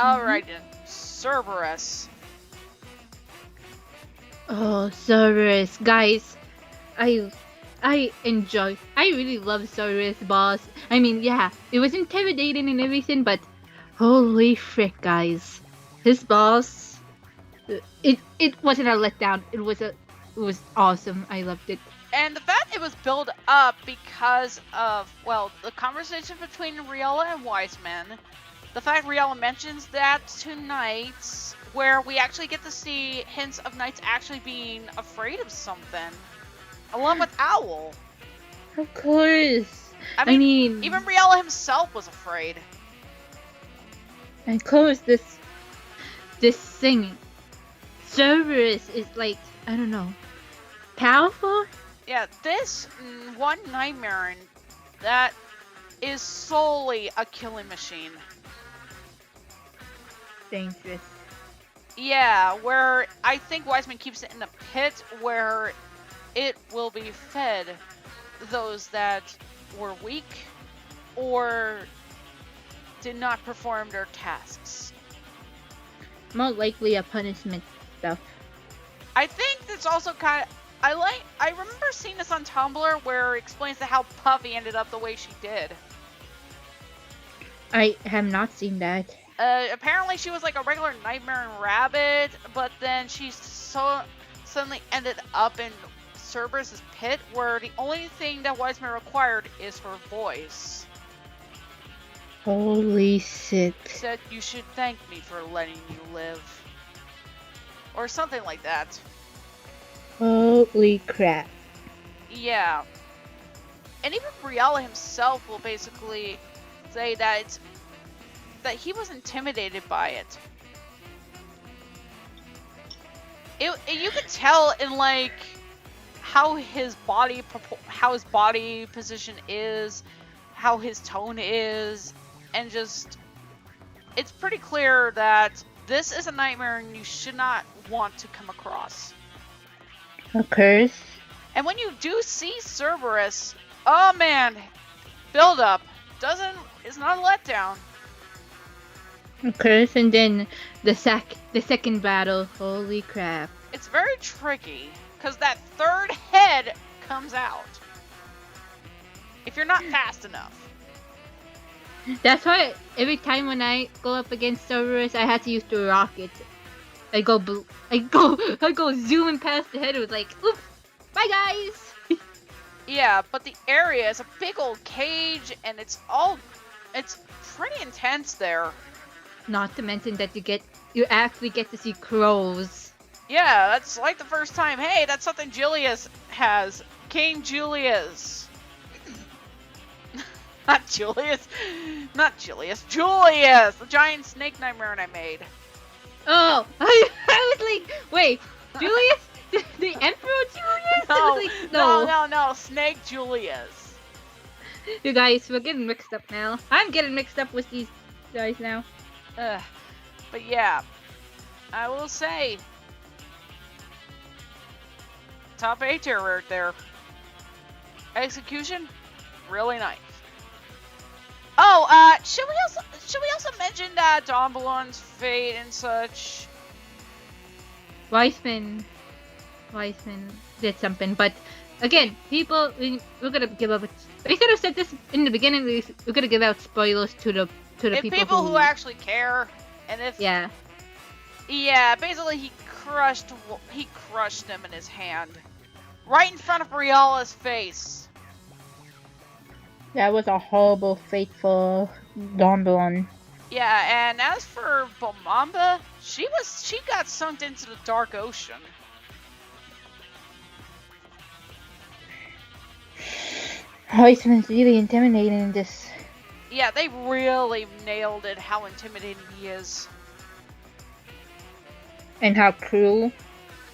Alright then, Cerberus. Oh, Cerberus, guys, I really love Cerberus boss. I mean, yeah, it was intimidating and everything, but holy frick, guys, his boss, it wasn't a letdown. It was awesome. I loved it. And the fact it was built up because of, well, the conversation between Riella and Wiseman. The fact Riella mentions that to Knights, where we actually get to see hints of Knights actually being afraid of something. Along with Owl. Of course. I mean even Riella himself was afraid. Of course, this thing, Cerberus is like, I don't know, powerful? Yeah, this one nightmare that is solely a killing machine. Dangerous. Yeah, where I think Wiseman keeps it in a pit where it will be fed those that were weak or did not perform their tasks. More likely a punishment stuff. I think that's also kind of, I remember seeing this on Tumblr where it explains how Puffy ended up the way she did. I have not seen that. Apparently she was like a regular nightmare and rabbit, but then she suddenly ended up in Cerberus's pit, where the only thing that Wiseman required is her voice. Holy shit. Said, "You should thank me for letting you live." Or something like that. Holy crap. Yeah. And even Briella himself will basically say that he was intimidated by it. You could tell in like how his body position is, how his tone is, and just it's pretty clear that this is a nightmare and you should not want to come across. Of course. And when you do see Cerberus, oh man, build up is not a letdown. Of course, and then the second battle, holy crap. It's very tricky because that third head comes out if you're not fast enough. That's why every time when I go up against servers, I had to use the rocket. I go zooming past the head. It was like, oops, bye guys. Yeah, but the area is a big old cage, and it's pretty intense there. Not to mention that you actually get to see crows. Yeah, that's like the first time. Hey, that's something Julius has. King Julius. Not Julius. Not Julius. Julius! The giant snake nightmare I made. Oh, I was like, wait, Julius? The Emperor Julius? I was like, No. Snake Julius. You guys, we're getting mixed up now. I'm getting mixed up with these guys now. But yeah, I will say, top A tier right there. Execution, really nice. Oh, should we also mention Don Balloon's fate and such? Weissman did something, but again, people, we're gonna give up. We could have said this in the beginning. We're gonna give out spoilers to the people who actually care, and if yeah, basically he crushed him in his hand, right in front of Riala's face. that was a horrible fate for Don Balloon. Yeah, and as for Bomamba, she got sunk into the dark ocean. Weissman's really intimidating in this. Yeah, they really nailed it, how intimidating he is. And how cruel.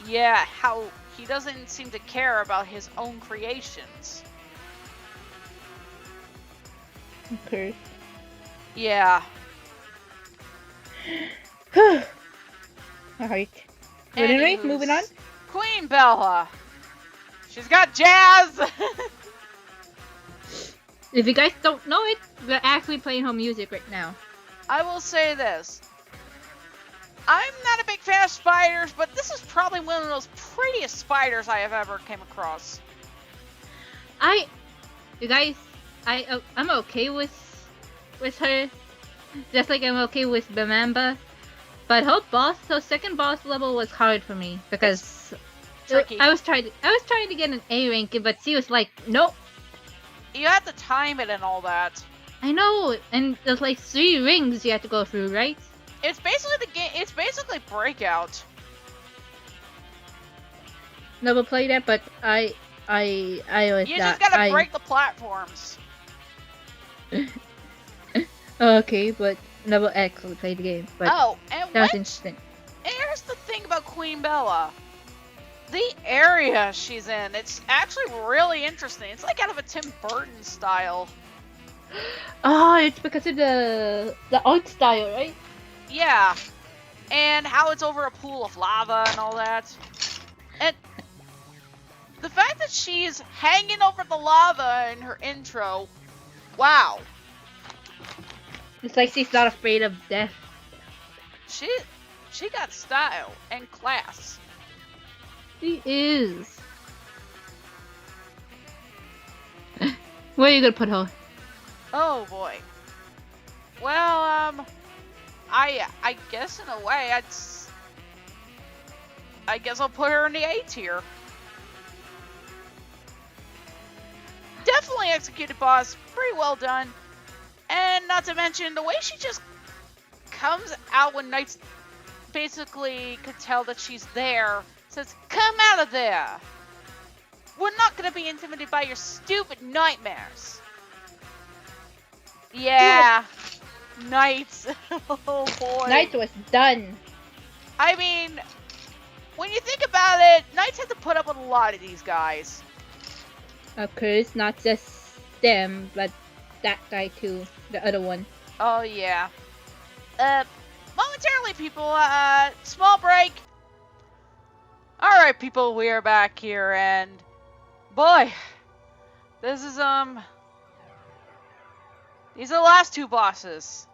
Yeah, how he doesn't seem to care about his own creations. Okay. Yeah. Alright. But anyway, Anywho's, moving on. Queen Bella. She's got jazz! If you guys don't know it, we're actually playing her music right now. I will say this. I'm not a big fan of spiders, but this is probably one of those prettiest spiders I have ever came across. You guys, I'm okay with her, just like I'm okay with Bamamba, but her second boss level was hard for me because Tricky. I was trying to get an A rank, but she was like, nope. You have to time it and all that. I know, and there's like 3 rings you have to go through, right? It's basically the game. It's basically Breakout. Never played that, but I was You that. just gotta break the platforms. Okay, but never actually played the game. But Oh, and that was interesting. here's the thing about Queen Bella. The area she's in, it's actually really interesting. It's like out of a Tim Burton style. Oh, it's because of the art style, right? Yeah. And how it's over a pool of lava and all that. And the fact that she's hanging over the lava in her intro, wow. It's like she's not afraid of death. She got style and class. She is. Where are you gonna put her? Oh boy. Well, I guess in a way I guess I'll put her in the A tier. Definitely executed boss, pretty well done. And not to mention the way she just comes out when Knights basically could tell that she's there, says, "Come out of there. We're not gonna be intimidated by your stupid nightmares." Yeah. Knights. Oh boy. Night was done. I mean, when you think about it, Knights had to put up with a lot of these guys. Of course, not just them, but that guy too, the other one. Oh yeah. Momentarily, people. Small break. All right, people, we are back here, and boy, this is these are the last 2 bosses.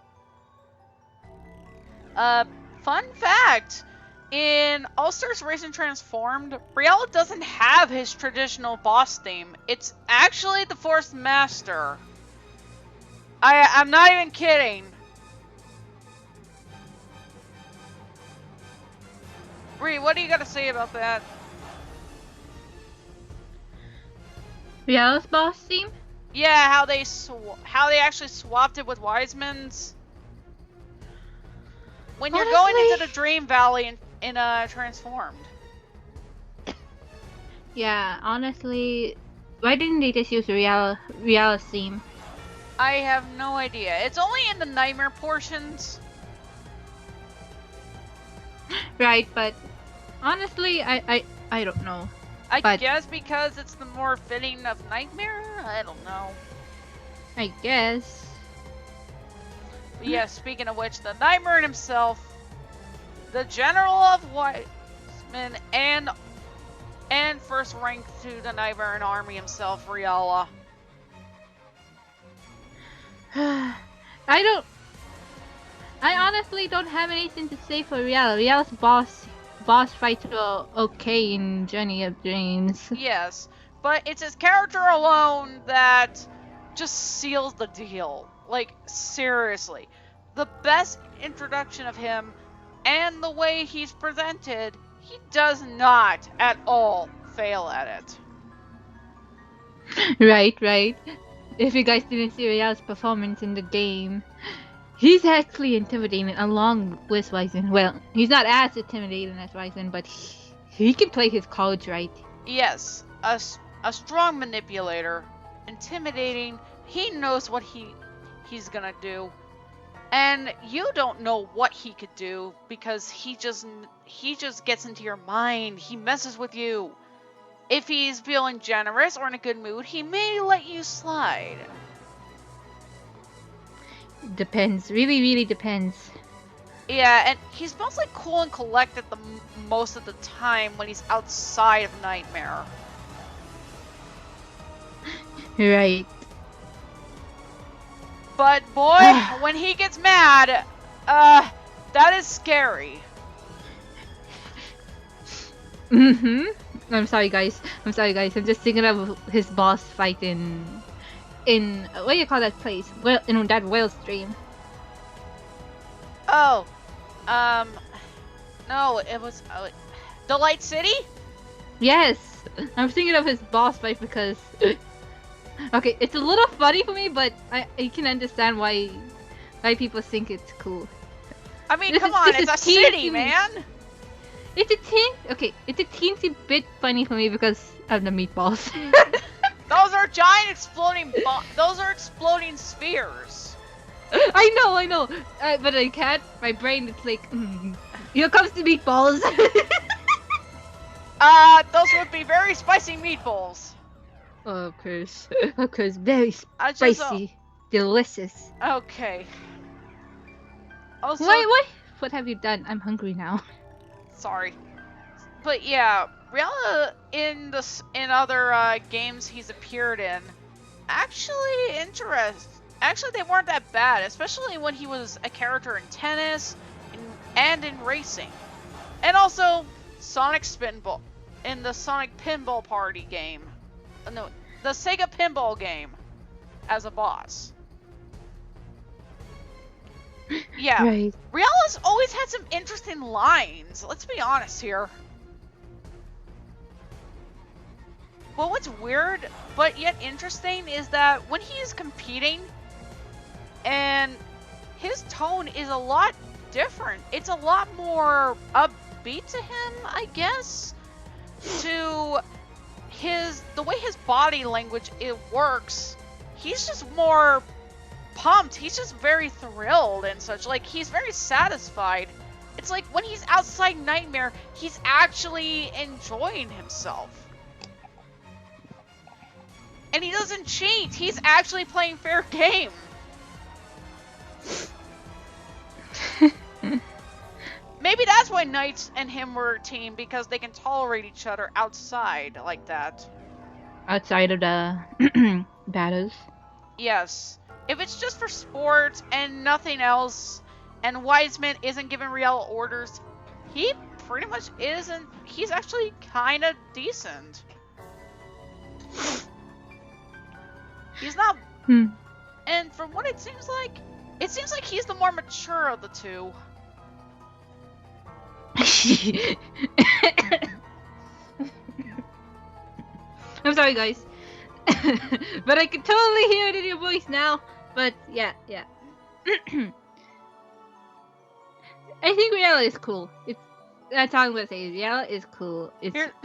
Fun fact. In All-Stars Racing Transformed, Riel doesn't have his traditional boss theme. It's actually the Force Master. I'm not even kidding. Ree, what do you got to say about that? Riel's boss theme? Yeah, how they actually swapped it with Wiseman's. When you're going into the Dream Valley in Transformed. Yeah, honestly, why didn't they just use Riel's theme? I have no idea. It's only in the nightmare portions. Right, but honestly, I don't know. I guess because it's the more fitting of Nightmare? I don't know. I guess. But yeah, speaking of which, the Nightmare himself, the General of Wiseman, and first rank to the Nightmare army himself, Riala. I honestly don't have anything to say for Riel. Riel's boss fights were okay in Journey of Dreams. Yes, but it's his character alone that just seals the deal. Like, seriously. The best introduction of him and the way he's presented, he does not at all fail at it. Right. If you guys didn't see Riel's performance in the game, he's actually intimidating along with Wiseman. Well, he's not as intimidating as Wiseman, but he can play his cards right. Yes, a strong manipulator, intimidating. He knows what he's gonna do, and you don't know what he could do because he just gets into your mind. He messes with you. If he's feeling generous or in a good mood, he may let you slide. Depends. Really depends. Yeah, and he's mostly cool and collected most of the time when he's outside of Nightmare. Right. But boy, when he gets mad, that is scary. I'm sorry guys. I'm just thinking of his boss fight in what do you call that place? Well, in that whale stream. Oh, no, it was Delight City? Yes, I'm thinking of his boss fight because okay, it's a little funny for me, but I can understand why people think it's cool. I mean, come on, it's a city, man. It's a teensy bit funny for me because of the meatballs. Those are giant exploding those are exploding spheres. I know. But I can't. My brain is like, here comes the meatballs. Those would be very spicy meatballs. Of course, very spicy, delicious. Okay. Also, Why? What have you done? I'm hungry now. Sorry, but yeah, Riella in other games he's appeared in, actually they weren't that bad, especially when he was a character in tennis and in racing, and also Sonic Spinball in the Sonic Pinball Party game. No, the Sega Pinball game as a boss. Yeah, Right. Riella's always had some interesting lines, let's be honest here. But what's weird, but yet interesting, is that when he's competing, and his tone is a lot different. It's a lot more upbeat to him, I guess, to the way his body language works. He's just more pumped. He's just very thrilled and such. Like, he's very satisfied. It's like when he's outside Nightmare, he's actually enjoying himself. And he doesn't cheat. He's actually playing fair game. Maybe that's why Knights and him were a team, because they can tolerate each other outside like that. Outside of the battles. Yes. If it's just for sports and nothing else, and Wiseman isn't giving Riel orders, he pretty much isn't. He's actually kind of decent. He's not. And And from what it seems like he's the more mature of the two. I'm sorry, guys. But I can totally hear it in your voice now. But yeah. I think Riella is cool. That's all I'm gonna say. Riella is cool.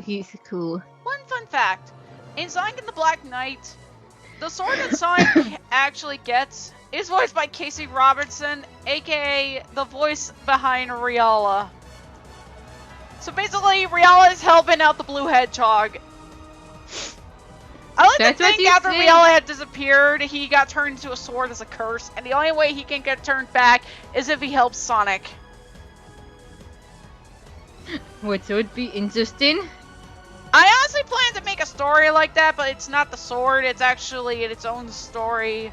He's cool. One fun fact: in Sonic and the Black Knight, the sword that Sonic actually gets is voiced by Casey Robertson, aka the voice behind Riella. So basically, Riella is helping out the Blue Hedgehog. I like to think after Riella had disappeared, he got turned into a sword as a curse, and the only way he can get turned back is if he helps Sonic. Which would be interesting. I honestly plan to make a story like that, but it's not the sword, it's actually its own story.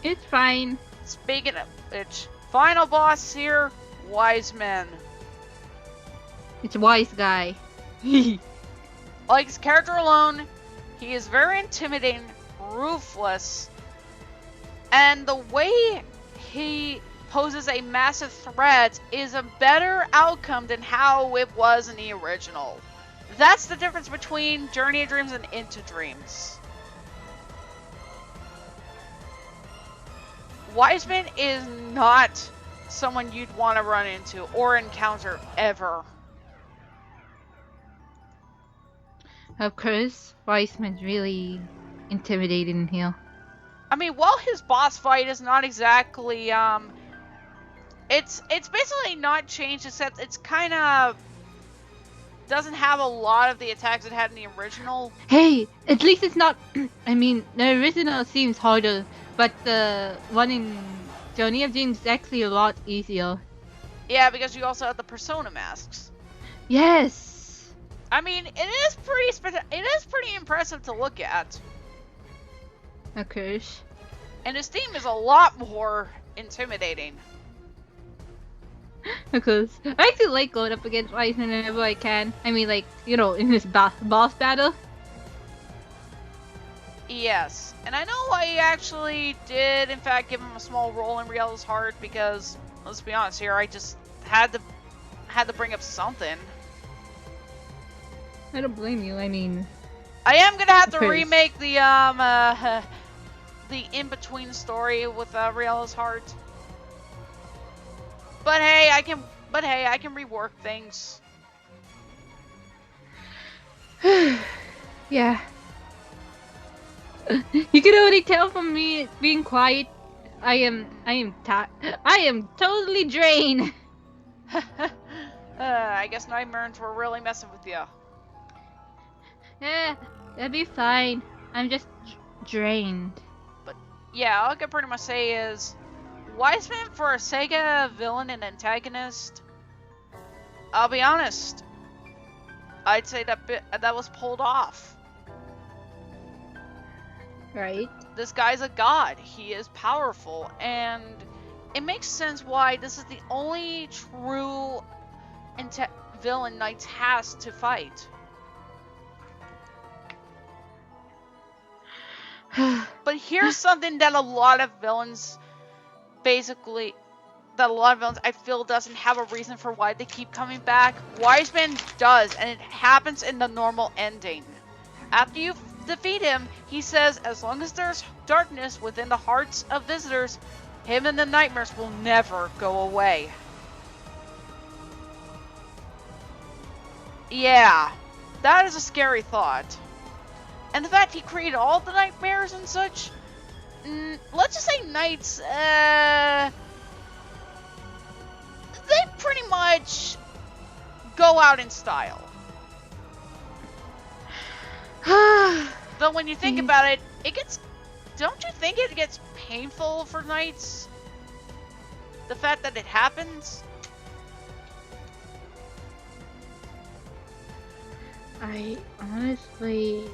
It's fine. Speaking of which, final boss here, Wise Men. It's a wise guy. Like his character alone, he is very intimidating, ruthless, and the way he poses a massive threat is a better outcome than how it was in the original. That's the difference between Journey of Dreams and Into Dreams. Wiseman is not someone you'd want to run into or encounter ever. Of course, Wiseman's really intimidating here. I mean, while his boss fight is not exactly, it's basically not changed, except it's kind of doesn't have a lot of the attacks it had in the original. Hey, at least it's not. I mean, the original seems harder, but the one in Journey of Dreams is actually a lot easier. Yeah, because you also have the persona masks. Yes. I mean, it is pretty impressive to look at. Of course. And his theme is a lot more intimidating. Because I actually like going up against Wiseman whenever I can. I mean, like, you know, in this boss battle. Yes, and I know I actually did, in fact, give him a small role in Riella's heart because, let's be honest here, I just had to bring up something. I don't blame you. I mean, I am gonna have to remake the in-between story with Riella's heart. But hey, I can rework things. Yeah. You can already tell from me being quiet. I am totally drained. I guess nightmares were really messing with you. Yeah, that'd be fine. I'm just drained. But yeah, all I can pretty much say is, Wiseman for a Sega villain and antagonist, I'll be honest, I'd say that was pulled off. Right. This guy's a god. He is powerful, and it makes sense why this is the only true villain Knights has to fight. But here's something that a lot of villains I feel doesn't have a reason for why they keep coming back. Wiseman does, and it happens in the normal ending. After you defeat him, he says as long as there's darkness within the hearts of visitors, him and the nightmares will never go away. Yeah, that is a scary thought. And the fact he created all the nightmares and such, let's just say Knights, they pretty much go out in style. But when you think about it, don't you think it gets painful for Knights? The fact that it happens? I honestly...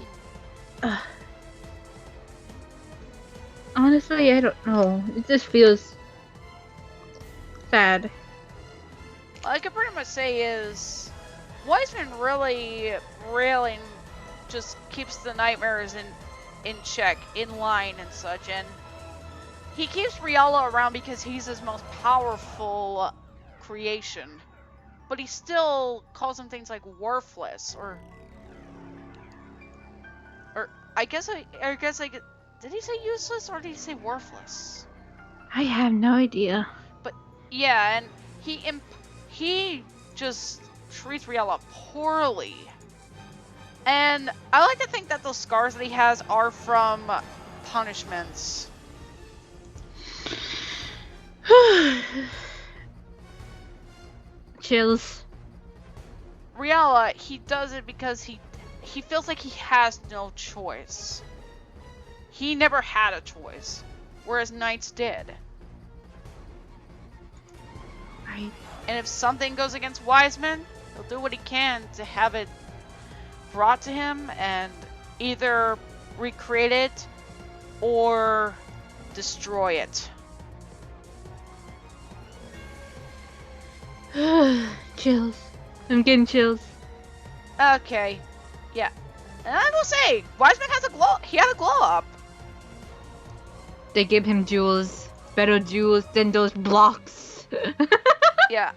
honestly, I don't know. It just feels sad. All I can pretty much say is, Wiseman really just keeps the nightmares in check, in line and such, and he keeps Riella around because he's his most powerful creation. But he still calls him things like worthless, or I guess did he say useless or did he say worthless? I have no idea. But yeah, and he just treats Riella poorly. And I like to think that those scars that he has are from punishments. Chills. Riella, he does it because he feels like he has no choice. He never had a choice, whereas Knights did. Right. And if something goes against Wiseman, he'll do what he can to have it brought to him and either recreate it or destroy it. Chills. I'm getting chills. Okay, yeah. And I will say, Wiseman has he had a glow up. They give him jewels. Better jewels than those blocks. Yeah.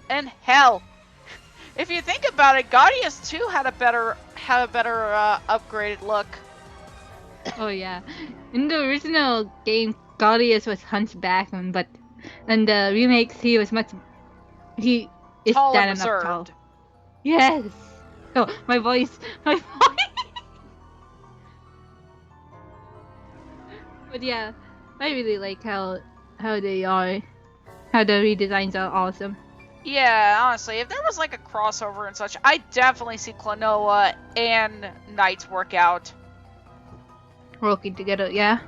And hell, if you think about it, NiGHTS 2 had a better upgraded look. Oh yeah. In the original game, Gaudius was hunchback, but in the remakes he is Tall and standing up tall. reserved. Yes. Oh, my voice. But yeah, I really like how they are, how the redesigns are awesome. Yeah, honestly, if there was like a crossover and such, I definitely see Klonoa and Knights work out. Working together, yeah.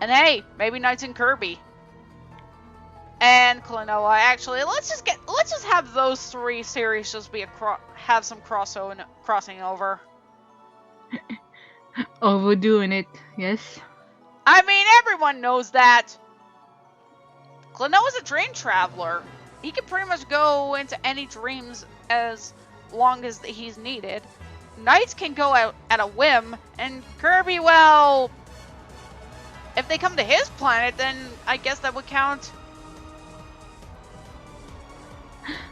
And hey, maybe Knights and Kirby. And Klonoa. Actually, let's just have those three series just be have some crossing over. Overdoing it, yes. I mean, everyone knows that. Klonoa's a dream traveler. He can pretty much go into any dreams as long as he's needed. Knights can go out at a whim, and Kirby, well, if they come to his planet, then I guess that would count.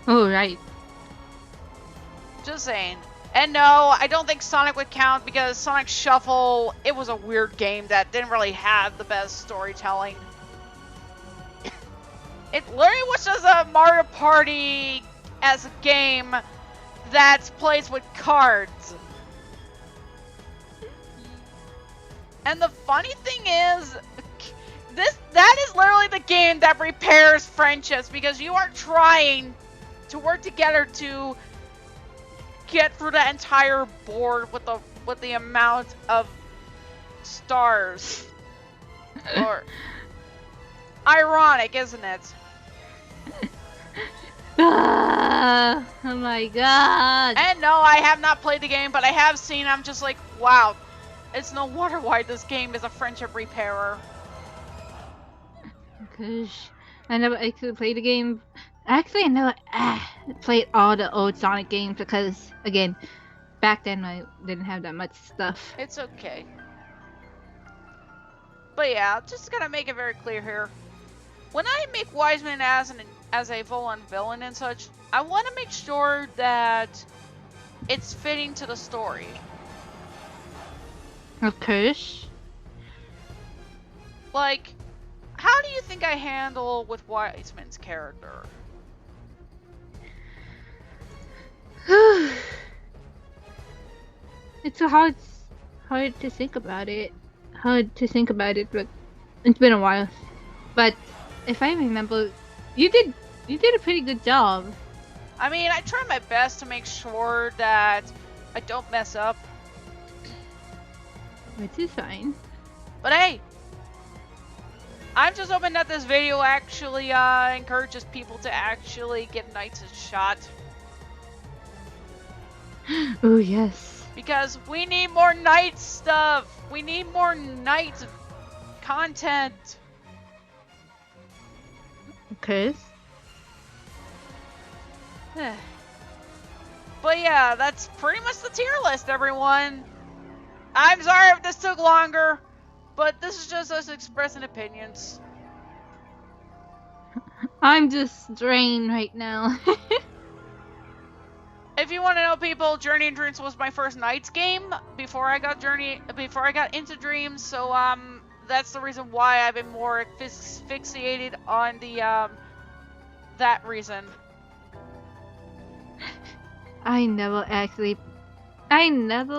Oh, right. Just saying. And no, I don't think Sonic would count because Sonic Shuffle, it was a weird game that didn't really have the best storytelling. It literally was just a Mario Party as a game that plays with cards. And the funny thing is, that is literally the game that repairs friendships because you are trying to work together to get through the entire board with the amount of stars. Or ironic, isn't it? Oh my god. And no, I have not played the game, but I have seen. I'm just like, wow. It's no wonder why this game is a friendship repairer. Gosh, I never actually played the game. Actually, I never played all the old Sonic games because, again, back then I didn't have that much stuff. It's okay. But yeah, I'm just gonna make it very clear here. When I make Wiseman as a villain and such, I want to make sure that it's fitting to the story. Of course. Like, how do you think I handle with Wiseman's character? It's so hard to think about it. But it's been a while. But if I remember, you did a pretty good job. I mean, I try my best to make sure that I don't mess up. Which is fine. But hey, I'm just hoping that this video actually encourages people to actually give Knights a shot. Oh yes. Because we need more Knight stuff. We need more Knight content. Okay. But yeah, that's pretty much the tier list, everyone. I'm sorry if this took longer, but this is just us expressing opinions. I'm just drained right now. If you want to know, people, Journey and Dreams was my first Nights game before I got into Dreams. So that's the reason why I've been more fixated on the that reason. I never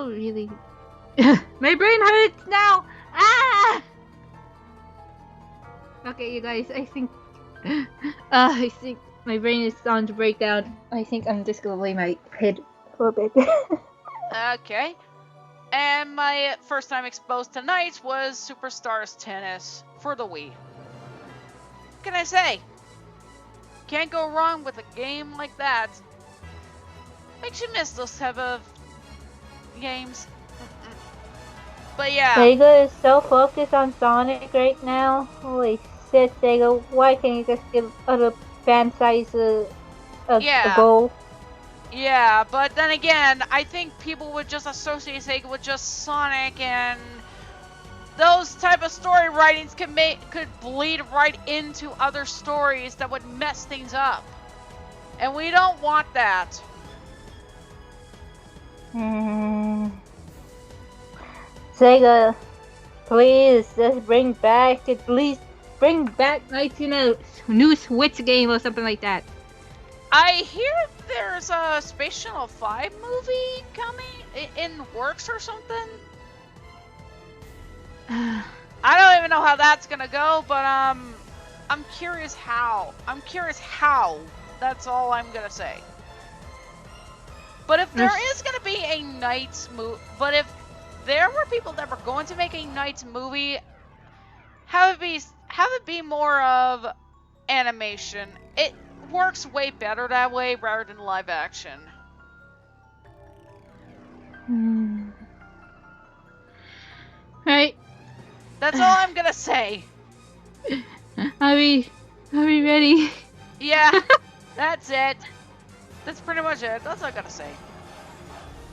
really. My brain hurts now. Ah. Okay, you guys. I think my brain is on to break down. I think I'm just gonna lay my head for a bit. Okay. And my first time exposed to Nights was Superstars Tennis for the Wii. What can I say? Can't go wrong with a game like that. Makes you miss those type of games. But yeah. Sega is so focused on Sonic right now. Holy shit, Sega. Why can't you just give other fan size a goal? Yeah, but then again, I think people would just associate Sega with just Sonic, and those type of story writings could bleed right into other stories that would mess things up. And we don't want that. Sega, please just bring back like, new Switch game or something like that. I hear there's a Space Channel 5 movie coming in works or something. I don't even know how that's gonna go, but I'm curious how. That's all I'm gonna say. But if there is gonna be a Nights movie, but if there were people that were going to make a Nights movie, have it be more of animation. It works way better that way rather than live action. Right. That's all I'm gonna say. Are we ready? Yeah, that's it. That's pretty much it. That's all I gotta say.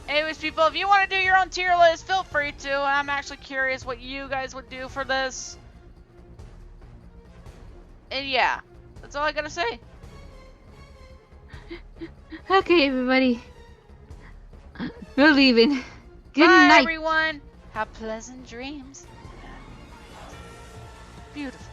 Anyways, people, if you want to do your own tier list, feel free to. I'm actually curious what you guys would do for this. And yeah, that's all I gotta say. Okay, everybody. We're leaving. Good Bye, night. everyone. Have pleasant dreams. Beautiful.